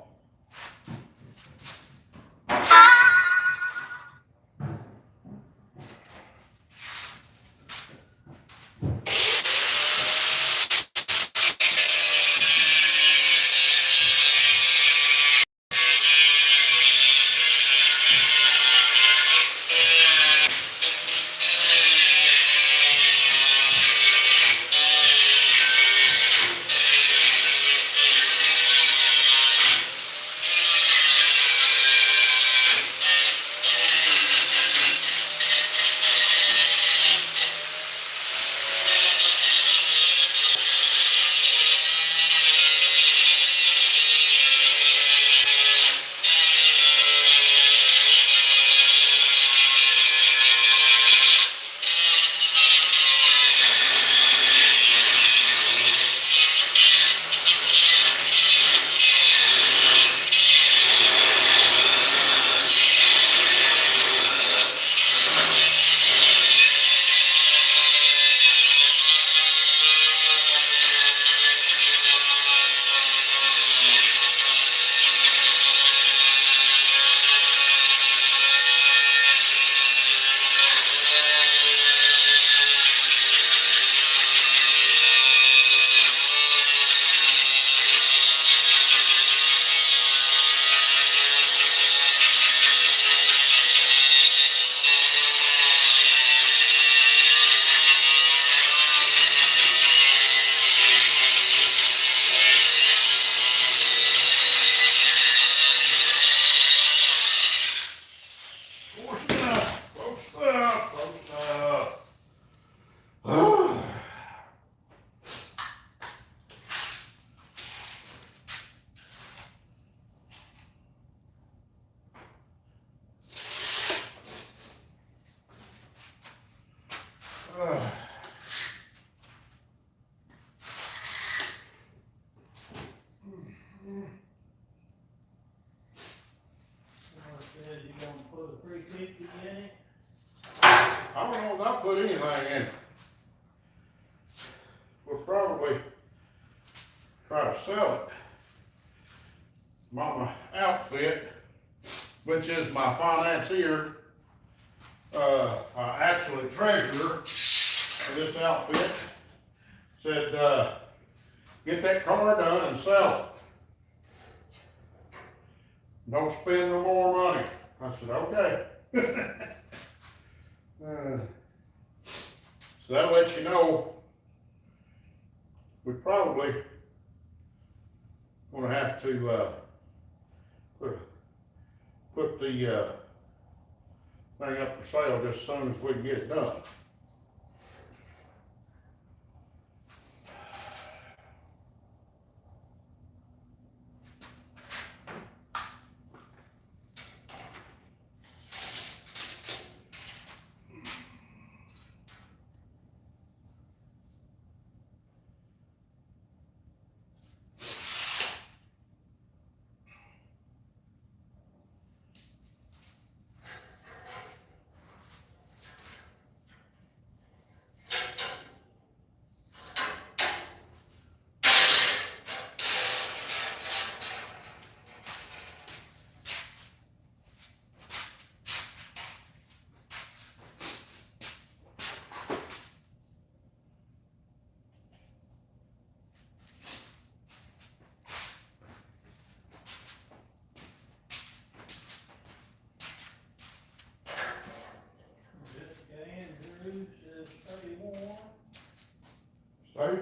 More stuff. More stuff. More stuff. Said you gonna put a 350 in it? I don't know if I put anything in. We'll probably try to sell it. Mama Outfit, which is my financier, actually treasurer of this outfit, said, get that car done and sell it. Don't spend no more money. I said, okay. So that lets you know we probably gonna have to put the thing up for sale just as soon as we can get it done.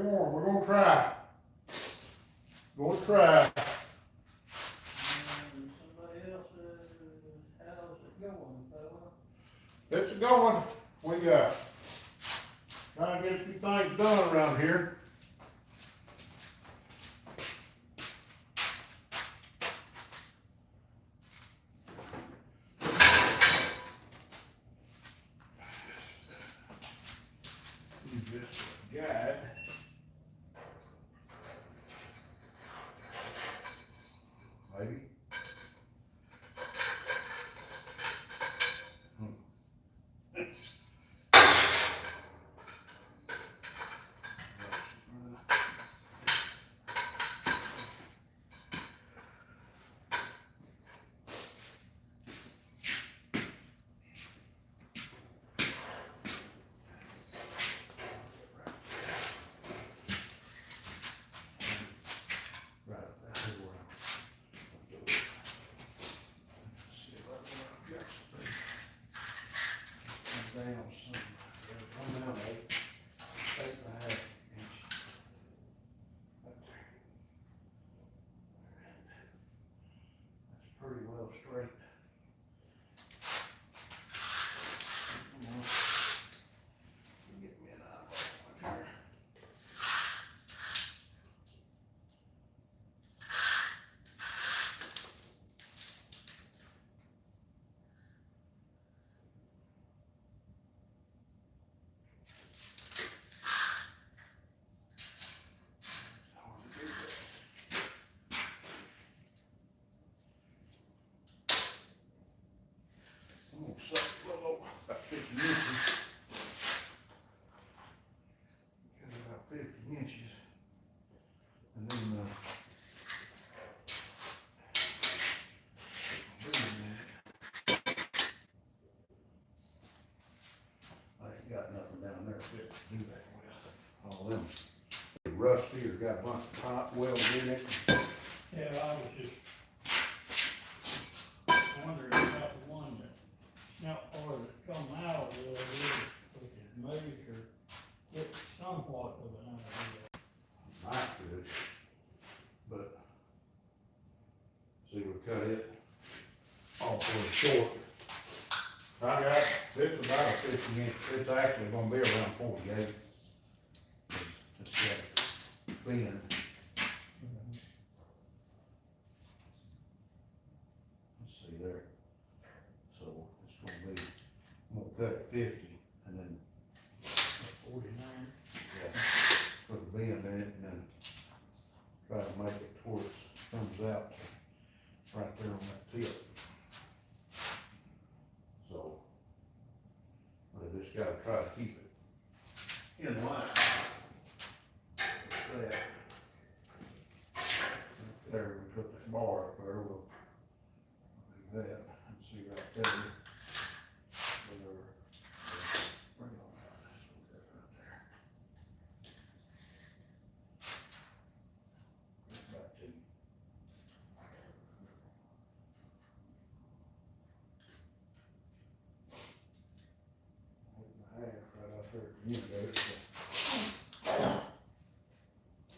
warm, we're gonna try. Gonna try. And somebody else, how's it going, fella? It's going, we got, trying to get a few things done around here. You just got. Maybe. Right up there where I'm. See if I can get something. Down some. Come down 8.5 inches. That's pretty well straight. Come on. Get me an eyeball here. I'm gonna set it a little over, about 50 inches. Cut it about 50 inches. And then, I ain't got nothing down there fit to do that with. All them rusty or got a bunch of pipe welds in it. Yeah, I was just wondering about the one that, out or that come out of there, we could measure, get somewhat of an idea. I could, but see, we cut it awfully short. I got, it's about a 50 inch, it's actually gonna be around 48. It's got bend. Let's see there. So it's gonna be, I'm gonna cut it 50 and then 49. yeah, put a bend in it and then try to make it towards, comes out right there on that tip. So, I just gotta try to keep it in line. There. There, we put this bar up there, we'll do that, and see right there. Bring it on out, let's put that right there. About 2. 8.5 right out there at the end of it.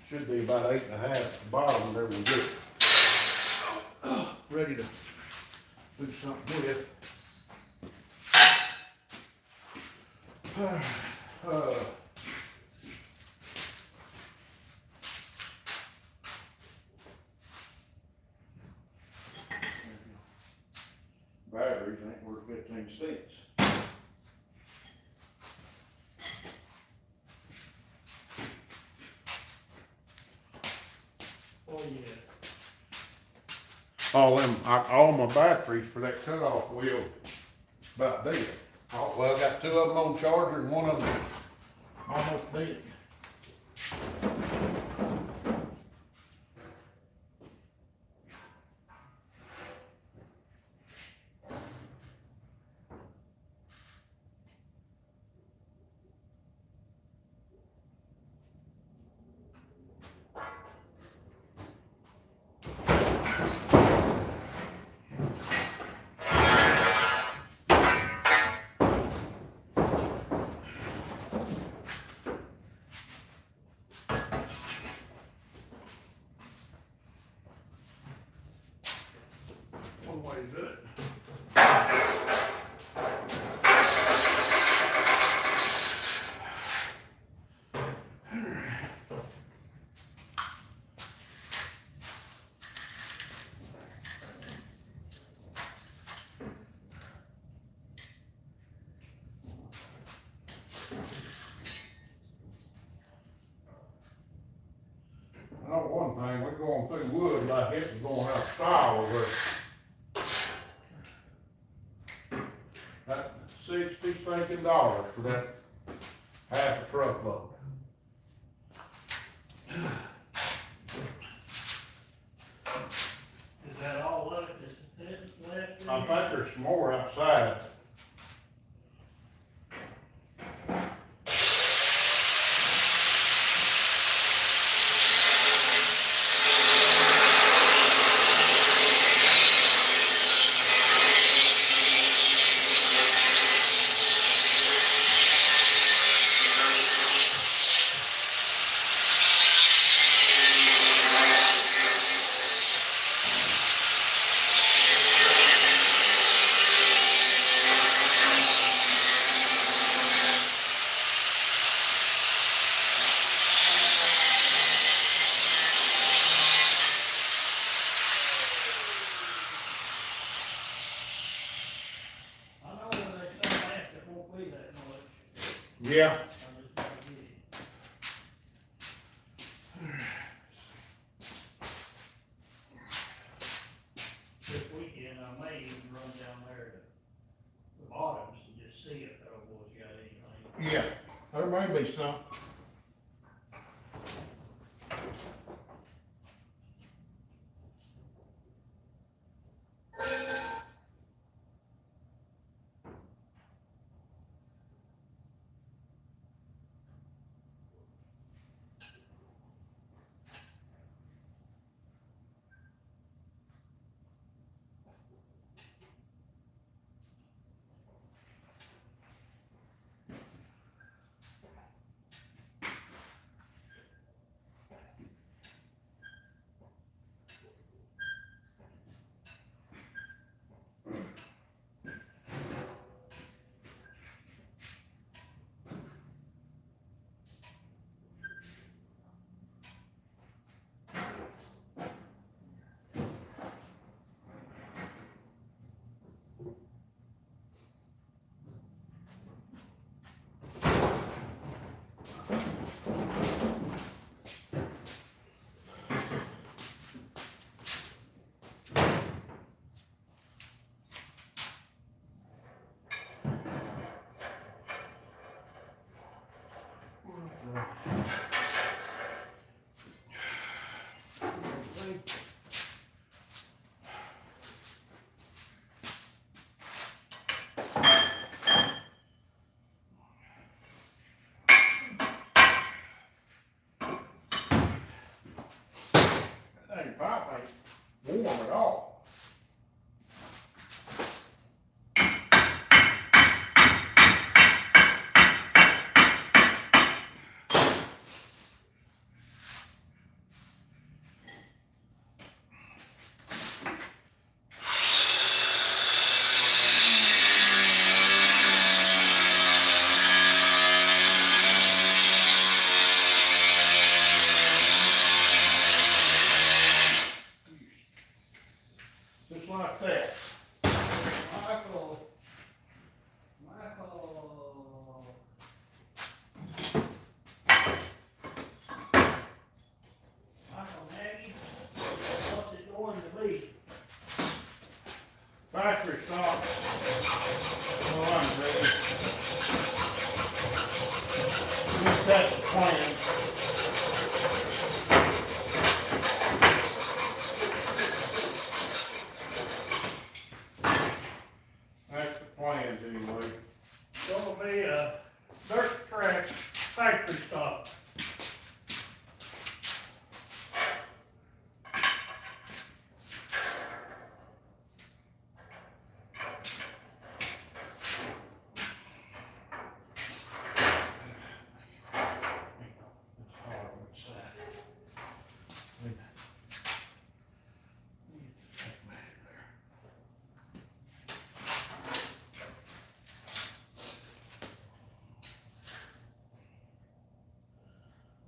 Should be about 8.5 at the bottom, there we go. Ready to do something with. Batteries ain't worth 15 cents. Oh, yeah. All my batteries for that cutoff wheel about dead. Well, I got 2 of them on charger and one of them almost dead. That $60 for that half a truckload. Is that all of it that's left? in I think there? there's some more outside. I know when they start asking, it won't be that much. Yeah. I just gotta get it. This weekend, I may even run down there to the bottoms and just see if the old boy's got anything. Yeah, there may be some. That pipe ain't warm at all. Just like that. Michael, Maggie, what's it going to be? Factory stop. All right, ready. Just that's the plan. That's the plans anyway. It's gonna be a dirt track factory stop. It's hard on its side.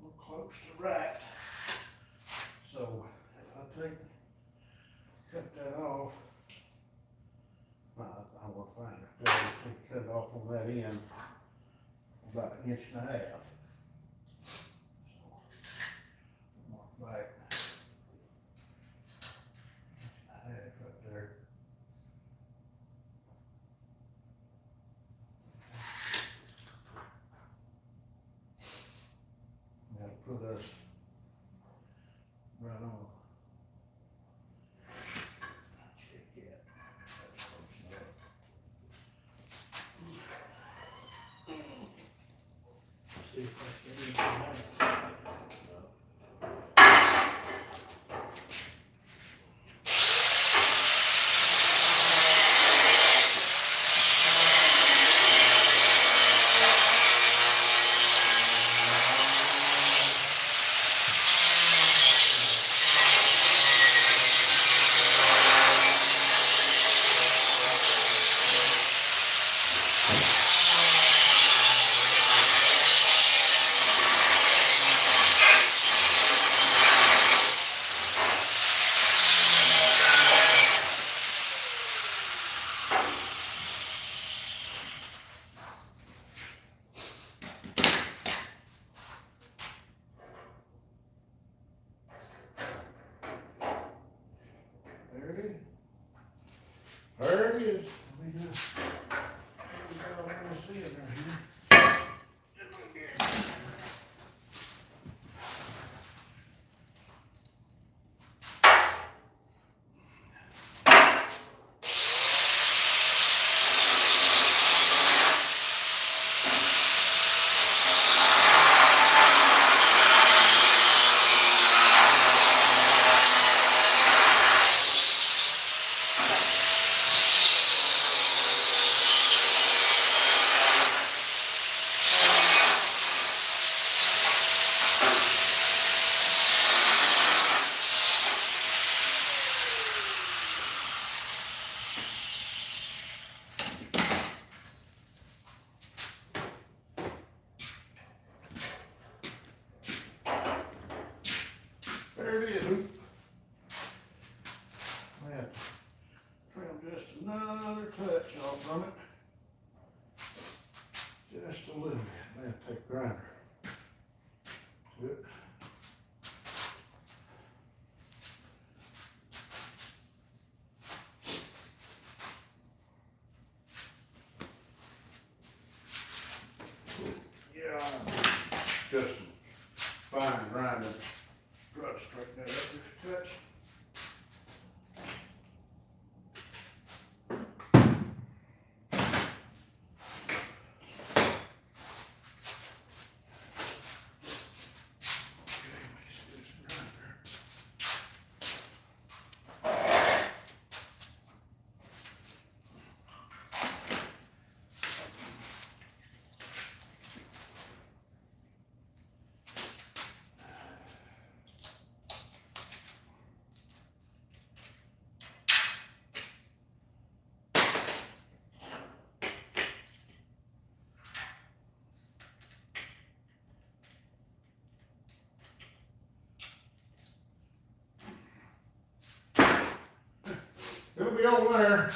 We're close to right. So if I cut that off, I will find it. Cut it off on that end, about an inch and a half. So, mark back. Inch and a half right there. see if that's anything. There it is. There it is. Let me just, let me see it right here. There it is. I have to trim just another touch off from it. Just a little bit. I have to take a grinder to it. Yeah, just some fine grinding. Try to straighten that up just a touch. Okay, let me see this grinder. It'll be over there.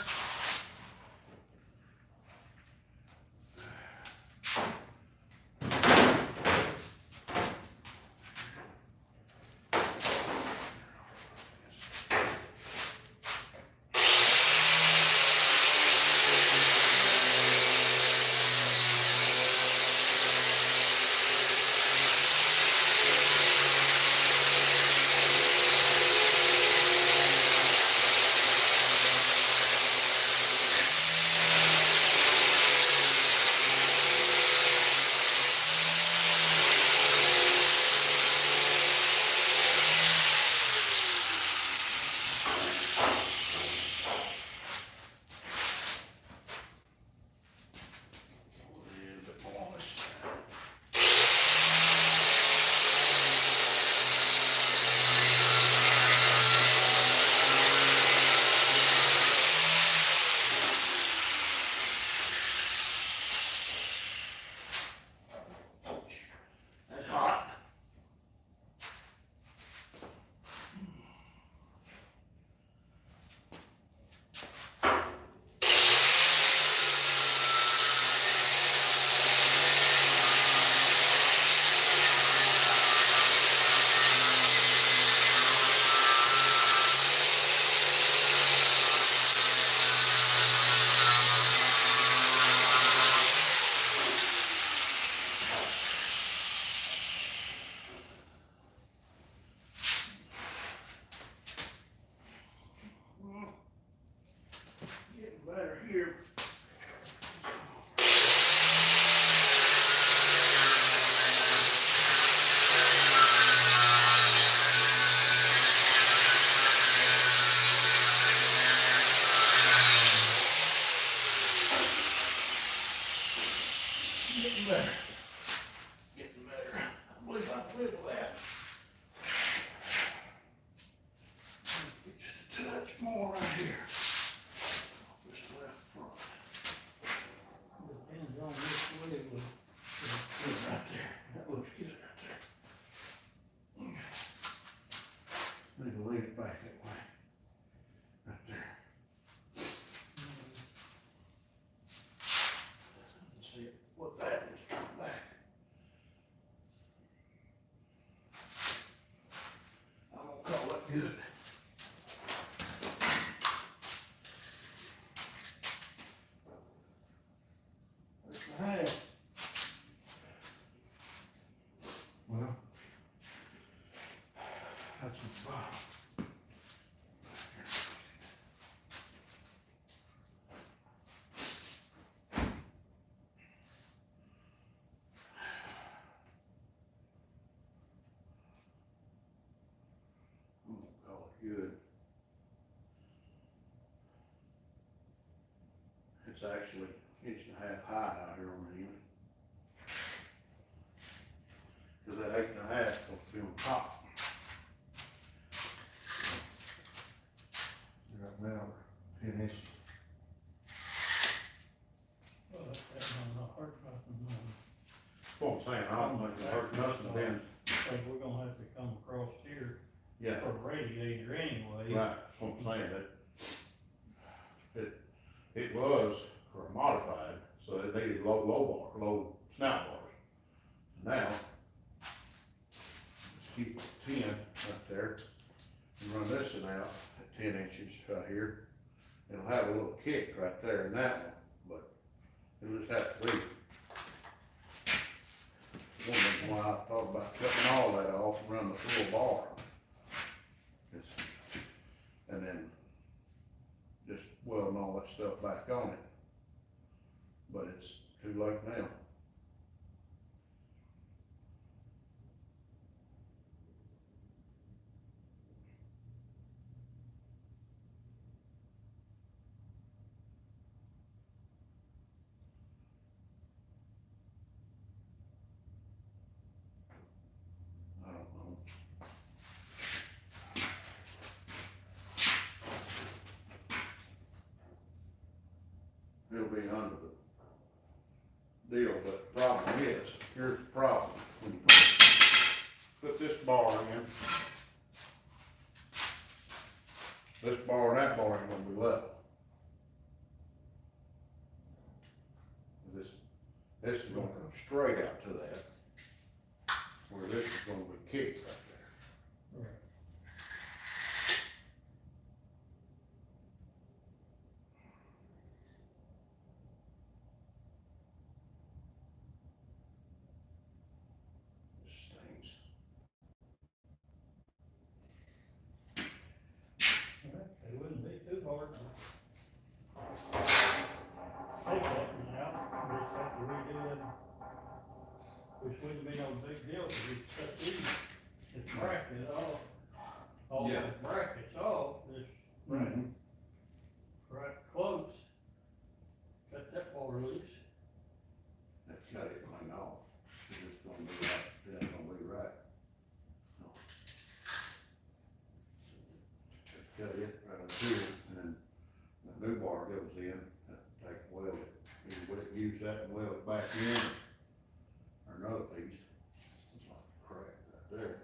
Getting better. Getting better. I believe I can live with that. Just a touch more right here. This left front. Depends on which way it was. Good right there. That looks good right there. Need to lean it back that way. Right there. Let's see what that is coming back. I'm gonna call it good. There's the half. Well, that's the bottom. I'm gonna call it good. It's actually inch and a half high out here on the end. Cause that 8.5 is supposed to be on top. Right now, we're 10 inches. Well, that's not hurt nothing, no. What I'm saying, I don't think it hurt nothing then. So we're gonna have to come across here Yeah, for a radiator anyway. right, that's what I'm saying, it was for a modified, so it needed low snout bars. Now, let's keep 10 up there and run this one out at 10 inches right here. It'll have a little kick right there in that one, but it'll just have to be. One reason why I thought about cutting all that off and run the full bar. And then just welding all that stuff back on it. But it's too late now. I don't know. It'll be under the deal, but the problem is, here's the problem. When you put this bar in, this bar and that bar ain't gonna be level. This is gonna come straight out to that, where this is gonna be kicked right there. Right. It stings. It wouldn't be too hard to take that one out, just have to redo it. Which wouldn't be no big deal, if you cut these, this bracket off, all the Yeah. brackets off, this bracket, Mhm. right close. Cut that bar loose. That's got it clean off, 'cause it's gonna be right, it ain't gonna be right. So. Just cut it right up here, and then the new bar goes in, take weld it, either use that and weld it back in, or another piece. It's like crack right there.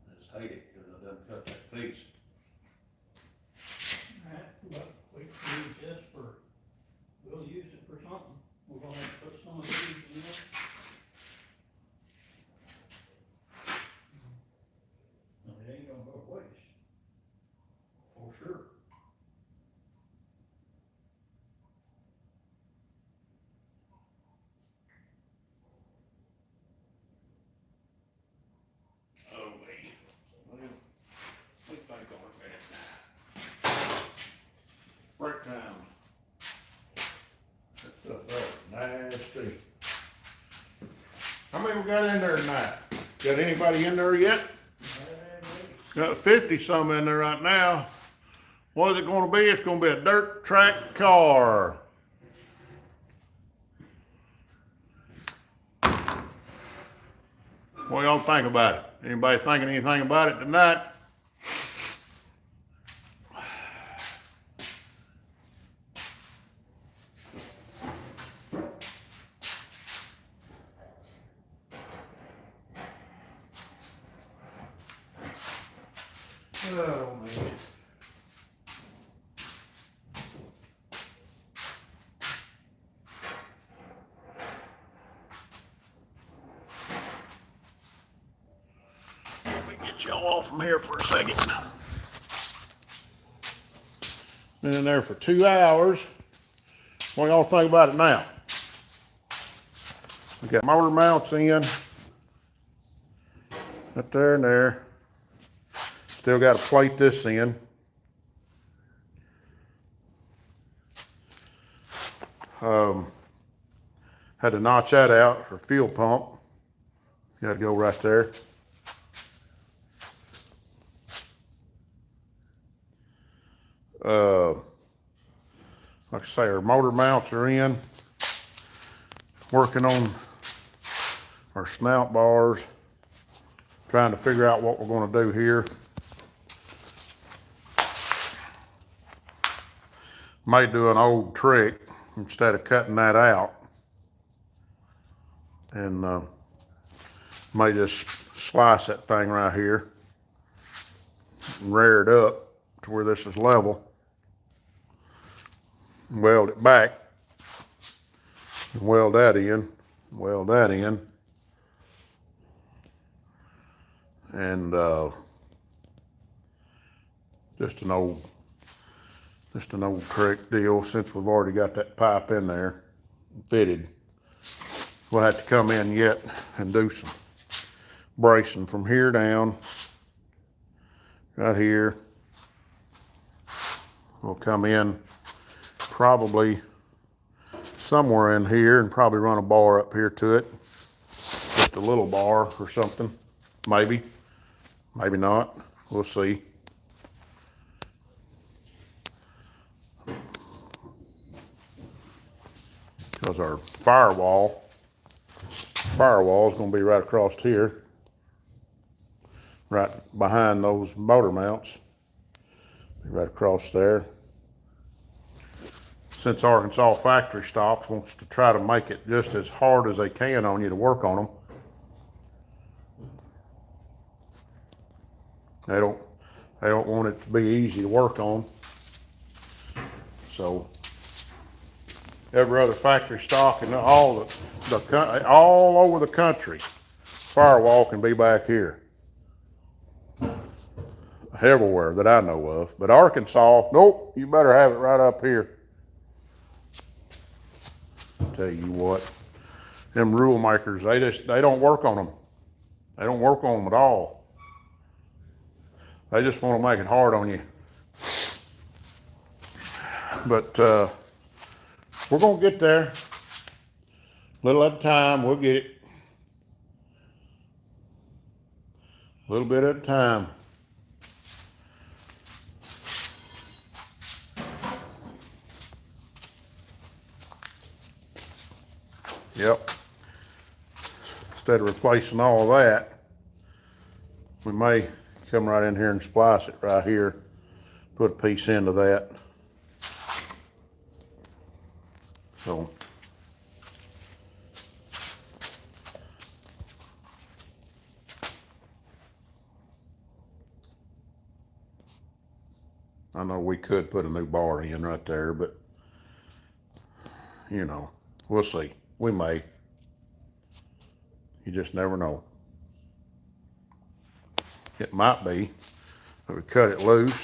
I just hate it, cause I done cut that piece. Alright, but we can use this for, we'll use it for something. We're gonna have to put some of these in there. No, it ain't gonna go to waste. For sure. Oh, wait. Well, we think on it a minute. Break time. That stuff there, nasty. How many we got in there tonight? Got anybody in there yet? That ain't Got 50 some in there right now. What is it gonna be? It's gonna be a dirt track car. What y'all think about it? Anybody thinking anything about it tonight? Oh, man. Let me get y'all off from here for a second. Been in there for 2 hours. What y'all think about it now? We got motor mounts in. Up there and there. Still got to plate this in. Had to notch that out for fuel pump. Got to go right there. Like I say, our motor mounts are in. Working on our snout bars. Trying to figure out what we're going to do here. Might do an old trick instead of cutting that out. And might just slice that thing right here and rear it up to where this is level. Weld it back. And weld that in. Weld that in. And just an old trick deal, since we've already got that pipe in there fitted. We'll have to come in yet and do some bracing from here down, right here. We'll come in probably somewhere in here and probably run a bar up here to it. Just a little bar or something, maybe, maybe not, we'll see. Because our firewall is going to be right across here, right behind those motor mounts, right across there. Since Arkansas Factory Stock wants to try to make it just as hard as they can on you to work on them, they don't want it to be easy to work on. So every other factory stock and all over the country, firewall can be back here. Everywhere that I know of. But Arkansas, nope, you better have it right up here. Tell you what, them rule makers, they don't work on them. They don't work on them at all. They just want to make it hard on you. But we're gonna get there. Little at a time, we'll get it. A little bit at a time. Yep. Instead of replacing all that, we may come right in here and splice it right here. Put a piece into that. So I know we could put a new bar in right there, but you know, we'll see. We may. You just never know. It might be that we cut it loose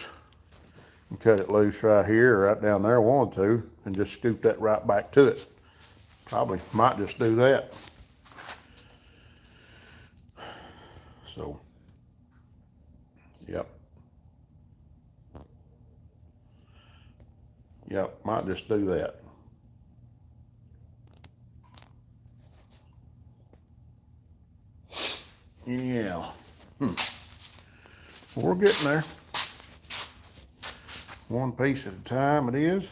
and cut it loose right here or right down there, wanted to, and just scoop that right back to it. Probably might just do that. So, yep. Yep, might just do that. Yeah. We're getting there. One piece at a time it is.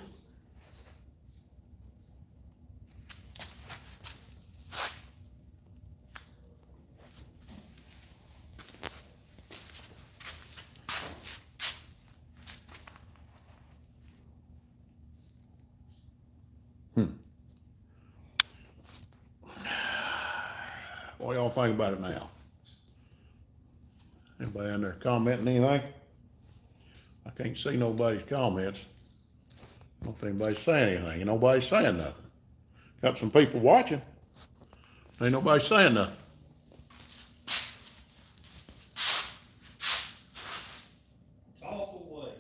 What y'all think about it now? Anybody in there commenting anything? I can't see nobody's comments. I don't think anybody's saying anything. Nobody's saying nothing. Got some people watching. Ain't nobody saying nothing. It's awful way.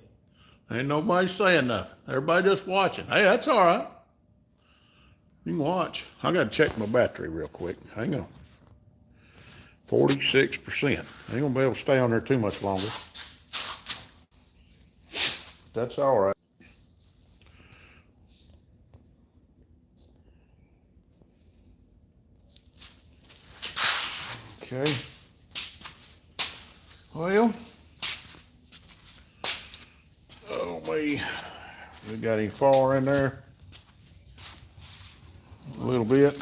Ain't nobody saying nothing. Everybody just watching. Hey, that's all right. You can watch. I gotta check my battery real quick. Hang on. 46%. Ain't gonna be able to stay on there too much longer. That's all right. Okay. Well, oh we got any far in there? A little bit.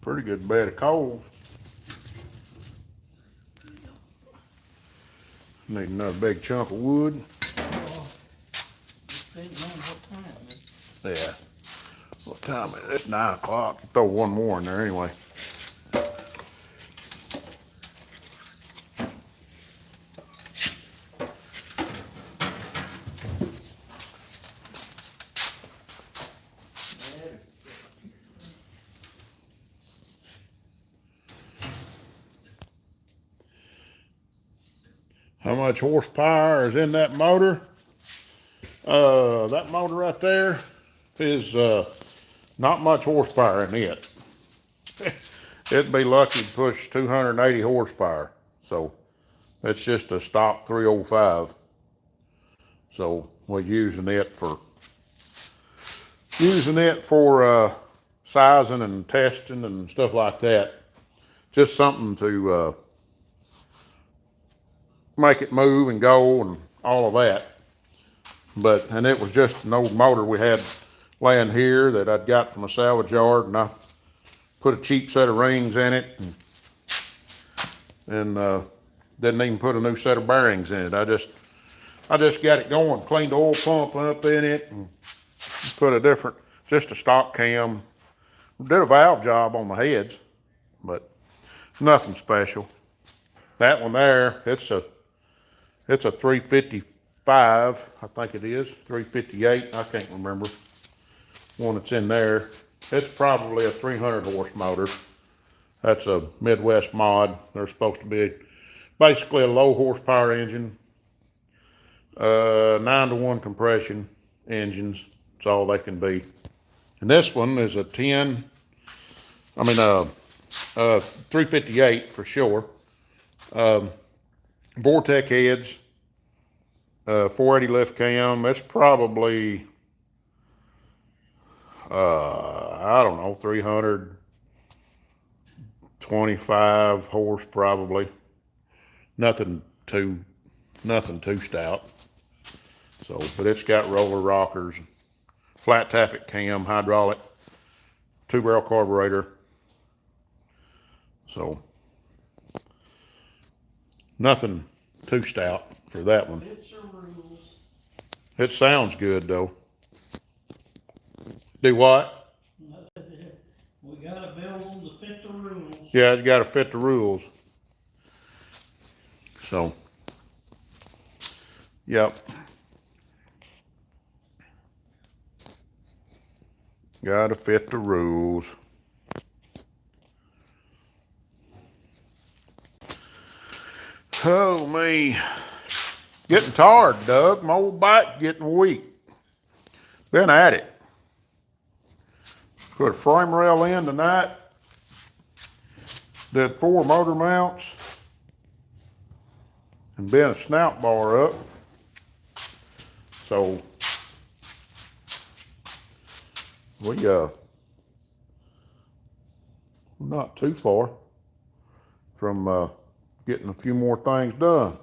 Pretty good bed of coals. Need another big chunk of wood. Depends on what time it is. Yeah. What time is it? It's 9 o'clock. Throw one more in there anyway. How much horsepower is in that motor? That motor right there is not much horsepower in it. It'd be lucky to push 280 horsepower. So it's just a stock 305. So we're using it for sizing and testing and stuff like that. Just something to make it move and go and all of that. And it was just an old motor we had laying here that I'd got from a salvage yard, and I put a cheap set of rings in it and didn't even put a new set of bearings in it. I just got it going, cleaned the oil pump up in it and put just a stock cam. Did a valve job on the heads, but nothing special. That one there, it's a 355, I think it is, 358, I can't remember. One that's in there. It's probably a 300 horse motor. That's a Midwest mod. They're supposed to be basically a low horsepower engine. 9-to-1 compression engines. That's all they can be. And this one is a 358 for sure. Vortec heads, 480 lift cam. It's probably, I don't know, 325 horse probably. Nothing too stout. So, but it's got roller rockers, flat tappet cam, hydraulic, 2-barrel carburetor. So, nothing too stout for that one. It's a rules. It sounds good though. Do what? We gotta build them to fit the rules. Yeah, it's gotta fit the rules. So, yep. Gotta fit the rules. Oh me. Getting tired, Doug. My old bike's getting weak. Been at it. Put a frame rail in tonight. Did 4 motor mounts. And bent a snout bar up. So we're not too far from getting a few more things done.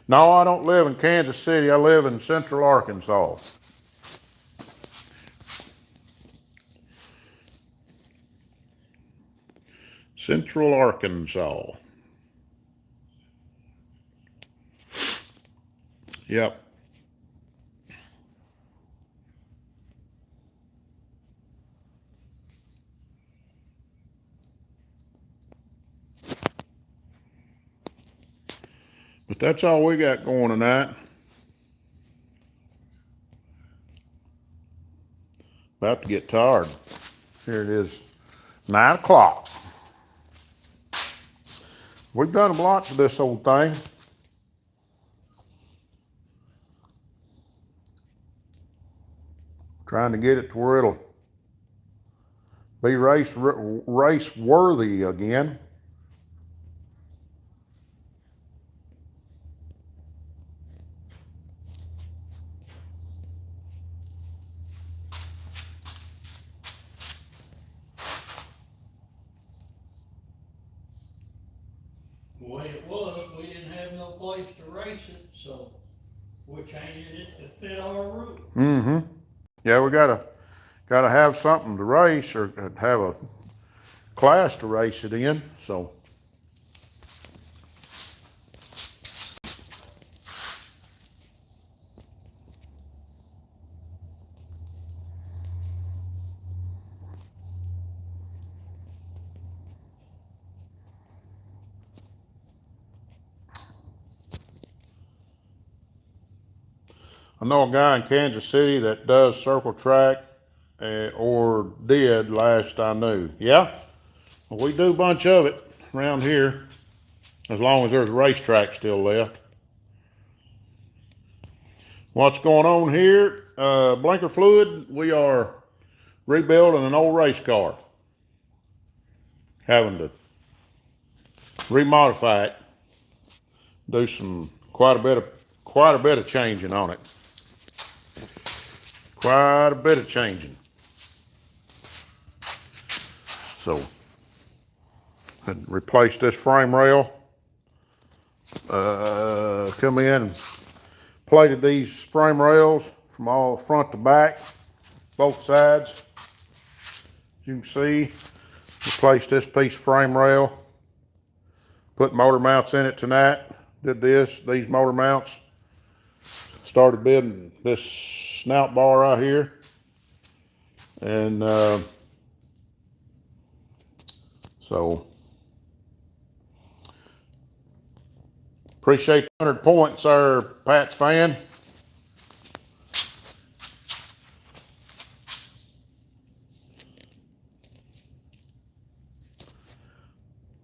No, I don't live in Kansas City. I live in Central Arkansas. Central Arkansas. Yep. But that's all we got going tonight. About to get tired. Here it is, 9 o'clock. We've done a lot to this old thing. Trying to get it to where it'll be race worthy again. The way it was, we didn't have no place to race it, so we changed it to fit our route. Mm-hmm. Yeah, we gotta have something to race or have a class to race it in, so. I know a guy in Kansas City that does circle track, or did last I knew. Yeah, well, we do a bunch of it around here, as long as there's a racetrack still left. What's going on here? Blinker fluid, we are rebuilding an old race car. Having to remodify it, do quite a bit of changing on it. Quite a bit of changing. So, had replaced this frame rail. Come in and plated these frame rails from all front to back, both sides. As you can see, replaced this piece of frame rail. Put motor mounts in it tonight. Did these motor mounts. Started building this snout bar right here. And so appreciate the 100 points there, Pat's fan.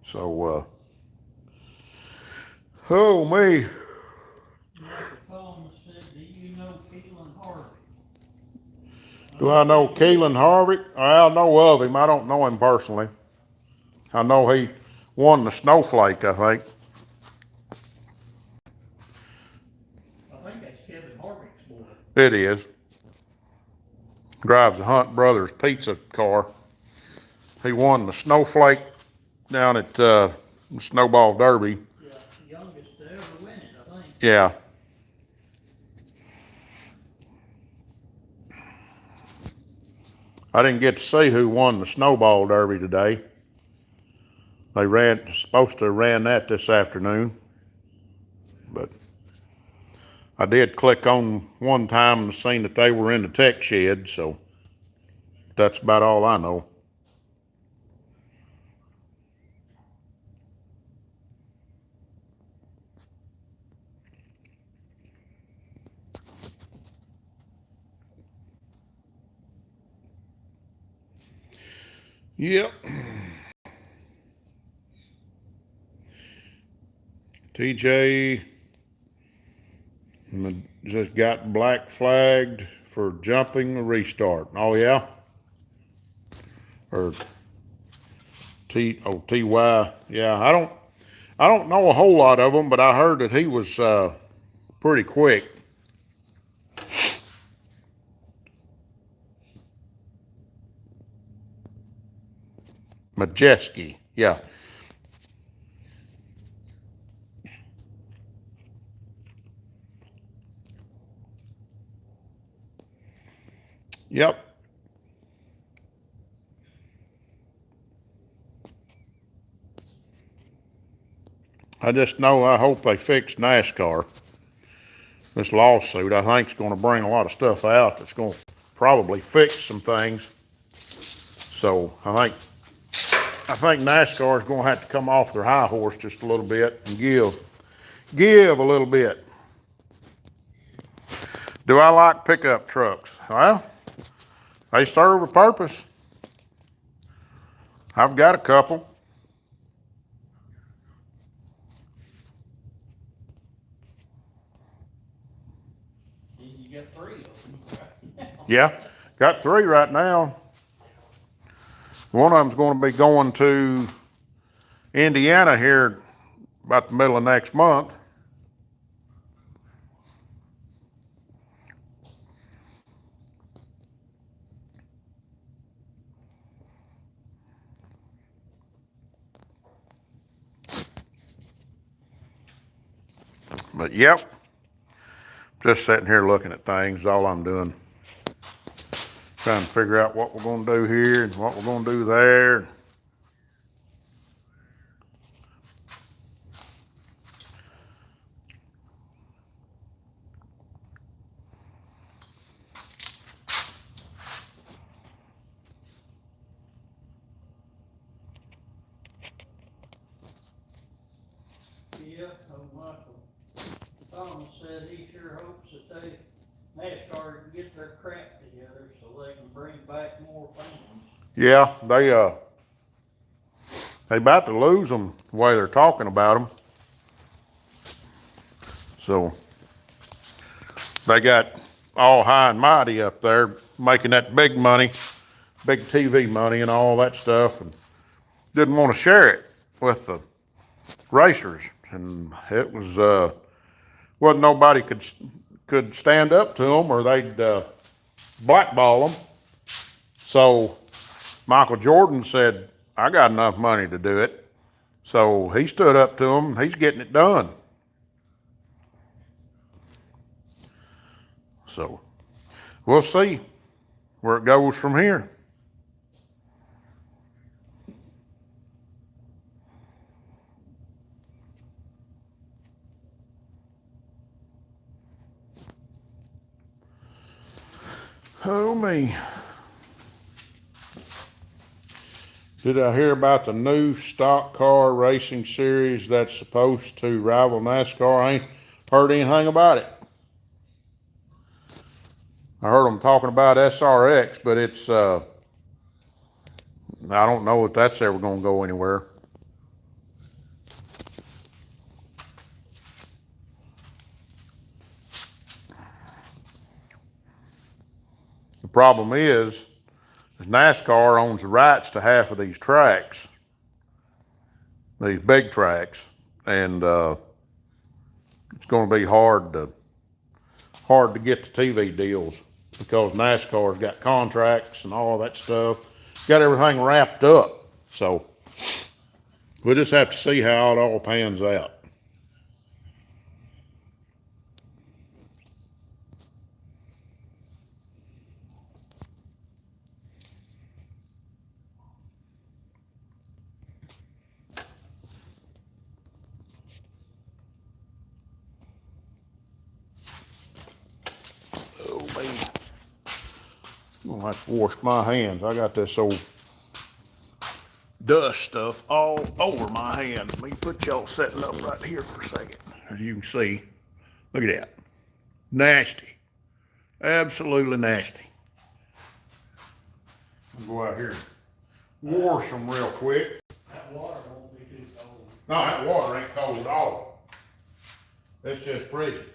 So oh me. Thomas said, do you know Keelan Harvey? Do I know Keelan Harvey? I know of him. I don't know him personally. I know he won the Snowflake, I think. I think that's Kevin Harvick's boy. It is. Drives the Hunt Brothers pizza car. He won the Snowflake down at the Snowball Derby. Yeah, youngest to ever win it, I think. Yeah. I didn't get to see who won the Snowball Derby today. They supposed to have ran that this afternoon. But I did click on one time and seen that they were in the tech shed, so that's about all I know. Yep. TJ just got black flagged for jumping a restart. Oh yeah? Or TY. Yeah, I don't know a whole lot of them, but I heard that he was pretty quick. Majeski, yeah. Yep. I just know I hope they fix NASCAR. This lawsuit, I think, is going to bring a lot of stuff out that's going to probably fix some things. So I think NASCAR is going to have to come off their high horse just a little bit and give a little bit. Do I like pickup trucks? Well, they serve a purpose. I've got a couple. You got 3 of them right now. Yeah, got 3 right now. One of them's going to be going to Indiana here about the middle of next month. But yep, just sitting here looking at things is all I'm doing. Trying to figure out what we're going to do here and what we're going to do there. Yeah, so Michael Thomas said he sure hopes that NASCAR can get their crap together so they can bring back more fans. Yeah, they about to lose them the way they're talking about them. So they got all high and mighty up there making that big money, big TV money and all that stuff, and didn't want to share it with the racers. And it was wasn't nobody could stand up to them or they'd blackball them. So Michael Jordan said, I got enough money to do it. So he stood up to them. He's getting it done. So we'll see where it goes from here. Oh me. Did I hear about the new stock car racing series that's supposed to rival NASCAR? I ain't heard anything about it. I heard them talking about SRX, but it's, I don't know if that's ever going to go anywhere. The problem is NASCAR owns the rights to half of these tracks, these big tracks, and it's going to be hard to get the TV deals because NASCAR's got contracts and all that stuff, got everything wrapped up. So we'll just have to see how it all pans out. Oh man, I'm gonna have to wash my hands. I got this old dust stuff all over my hands. Let me put y'all setting up right here for a second. As you can see, look at that. Nasty. Absolutely nasty. I'll go out here and wash them real quick. That water won't be too cold. No, that water ain't cold at all. It's just frigid.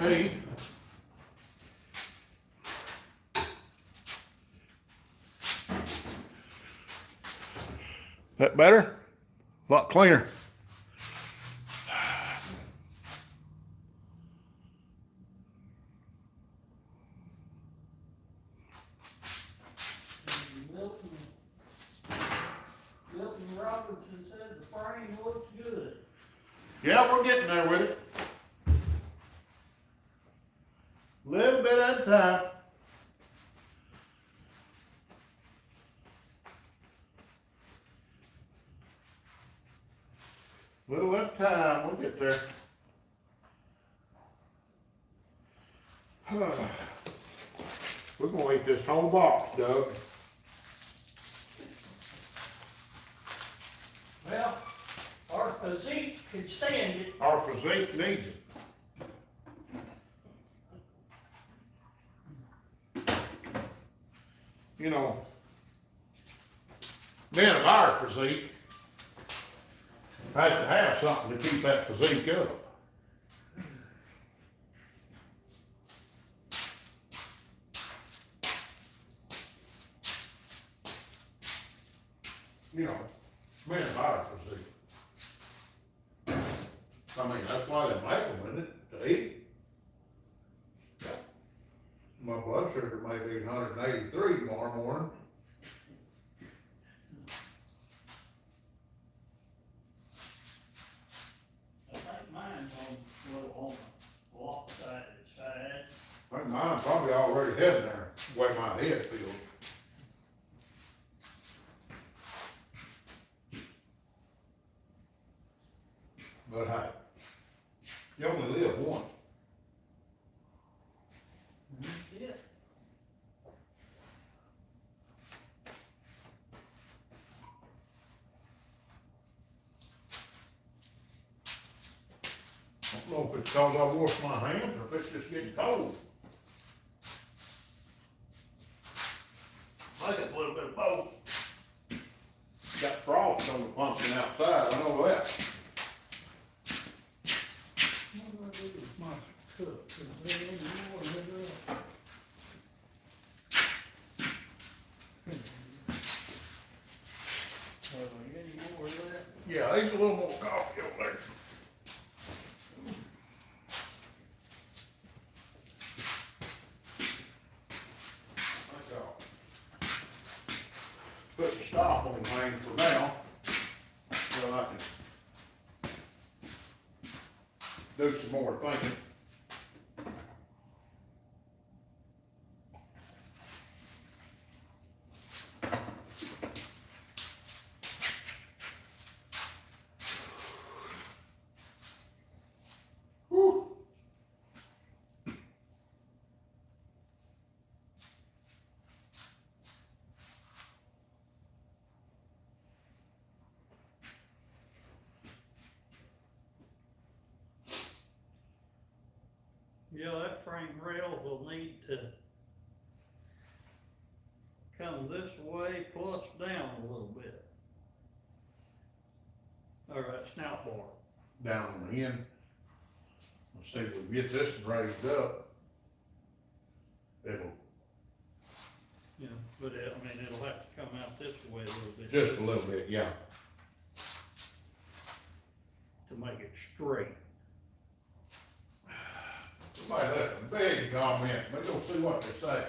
Hey. That better? A lot cleaner. Milton, Milton Robertson said the frame looks good. Yeah, we're getting there with it. Little bit at a time. Little at a time, we'll get there. We're gonna eat this whole box, Doug. Well, our physique can stand it. Our physique needs it. You know, men of our physique has to have something to keep that physique up. You know, men of our physique. I mean, that's why they make them, isn't it, to eat? My blood sugar may be 183 tomorrow morning. I think mine's on, a little on the lopsided side. I think mine's probably already heading there, the way my head feels. But hey, you only live once. Yeah. I don't know if it's because I wash my hands or if it's just getting cold. I think a little bit of both. Got frost on the pumpkin outside, I know that. What do I do with my cup? Is there any more in there? Any more of that? Yeah, there's a little more coffee over there. That's all. Put the stop on things for now, so I can do some more thinking. Whew. Yeah, that frame rail will need to come this way, plus down a little bit. All right, snout bar. Down on the end. Let's see if we get this raised up. It'll, Yeah, but I mean, it'll have to come out this way a little bit. just a little bit, yeah. To make it straight. Somebody left a big comment, let's go see what they say.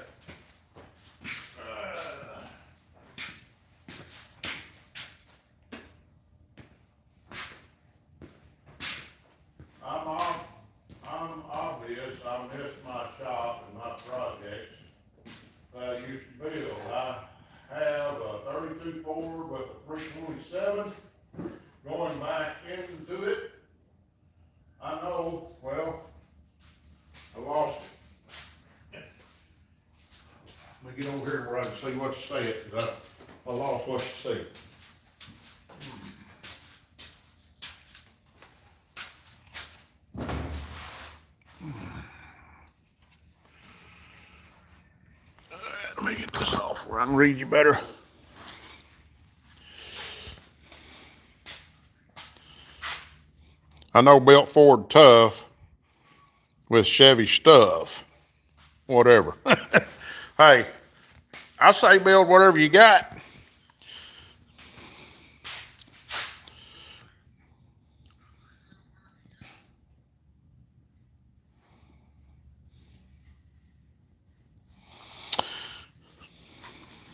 I'm obvious, I miss my shop and my projects that I used to build. I have a 32 Ford with a 327 going back into it. I know, well, I lost it. Let me get over here where I can see what you said, 'cause I lost what you said. Let me get this off where I can read you better. I know built Ford tough. with Chevy stuff. Whatever. Hey, I say build whatever you got.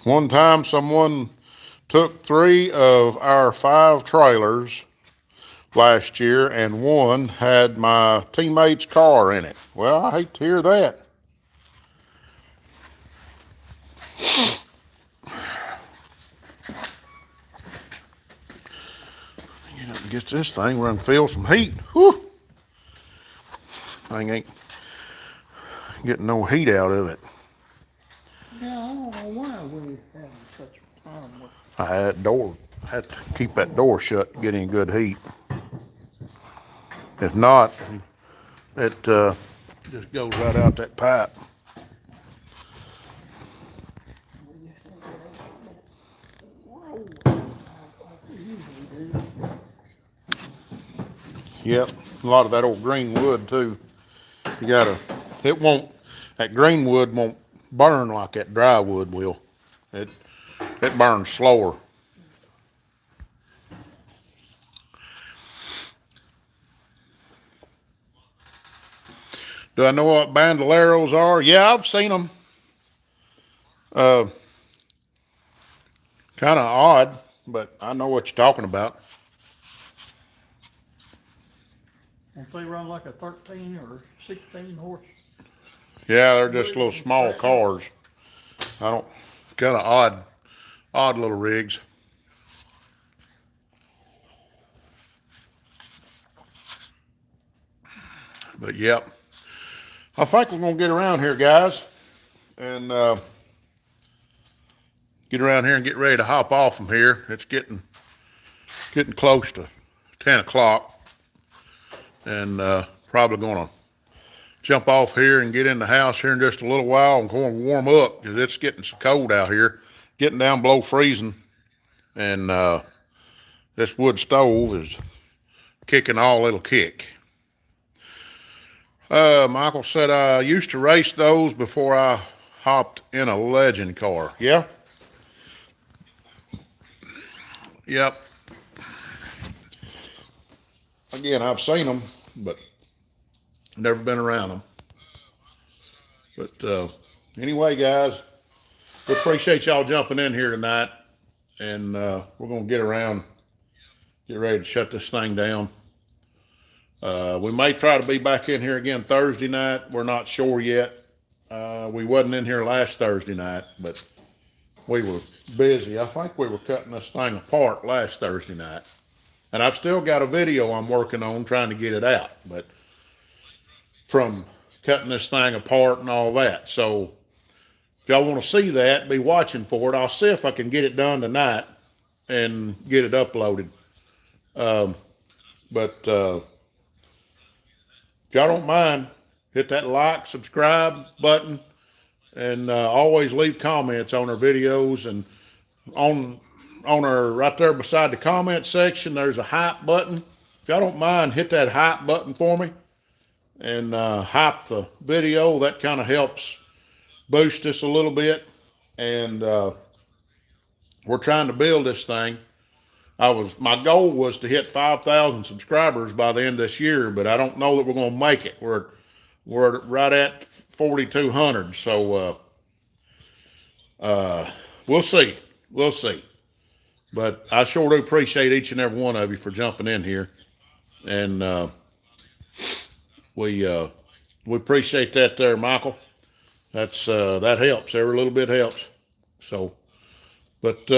One time someone took 3 of our 5 trailers last year and one had my teammate's car in it. Well, I hate to hear that. Get this thing run feel some heat. Whew. Thing ain't getting no heat out of it. Yeah, I don't know why we having such a time with. I had to keep that door shut to get any good heat. If not, it just goes right out that pipe. Yep, a lot of that old green wood too. That green wood won't burn like that dry wood will. It burns slower. Do I know what bandoleros are? Yeah, I've seen them. Kind of odd, but I know what you're talking about. Don't they run like a 13 or 16 horse? Yeah, they're just little small cars. Kind of odd little rigs. But yep, I think we're gonna get around here, guys, and get around here and get ready to hop off from here. It's getting close to 10 o'clock, and probably gonna jump off here and get in the house here in just a little while and go and warm up because it's getting so cold out here, getting down below freezing, and this wood stove is kicking all it'll kick. Michael said I used to race those before I hopped in a legend car. Yeah? Yep. Again, I've seen them, but never been around them. But anyway, guys, we appreciate y'all jumping in here tonight, and we're gonna get ready to shut this thing down. We may try to be back in here again Thursday night. We're not sure yet. We wasn't in here last Thursday night, but we were busy. I think we were cutting this thing apart last Thursday night. And I've still got a video I'm working on trying to get it out, but from cutting this thing apart and all that. So if y'all want to see that, be watching for it. I'll see if I can get it done tonight and get it uploaded. But if y'all don't mind, hit that like, subscribe button, and always leave comments on our videos. And on our, right there beside the comment section, there's a hype button. If y'all don't mind, hit that hype button for me and hype the video. That kind of helps boost us a little bit. And we're trying to build this thing. My goal was to hit 5,000 subscribers by the end of this year, but I don't know that we're going to make it. We're right at 4,200. So we'll see. We'll see. But I sure do appreciate each and every one of you for jumping in here, and we appreciate that there, Michael. That helps. Every little bit helps. So, but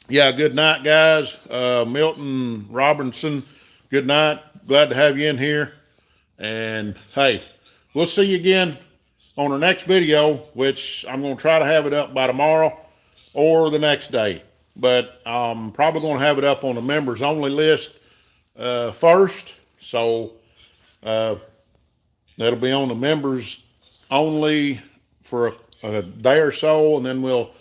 yeah, good night, guys. Milton Robinson, good night. Glad to have you in here. And hey, we'll see you again on our next video, which I'm going to try to have it up by tomorrow or the next day. But I'm probably going to have it up on the members only list first. So that'll be on the members only for a day or so, and then we'll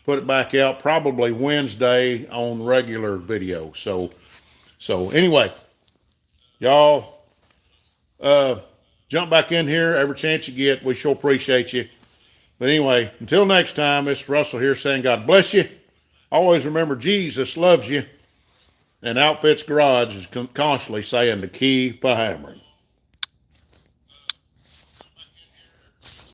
put it back out probably Wednesday on regular video. So anyway, y'all Jump back in here every chance you get. We sure appreciate you. But anyway, until next time, it's Russell here saying God bless you. Always remember Jesus loves you. And Outfits Garage is constantly saying to keep a hammering.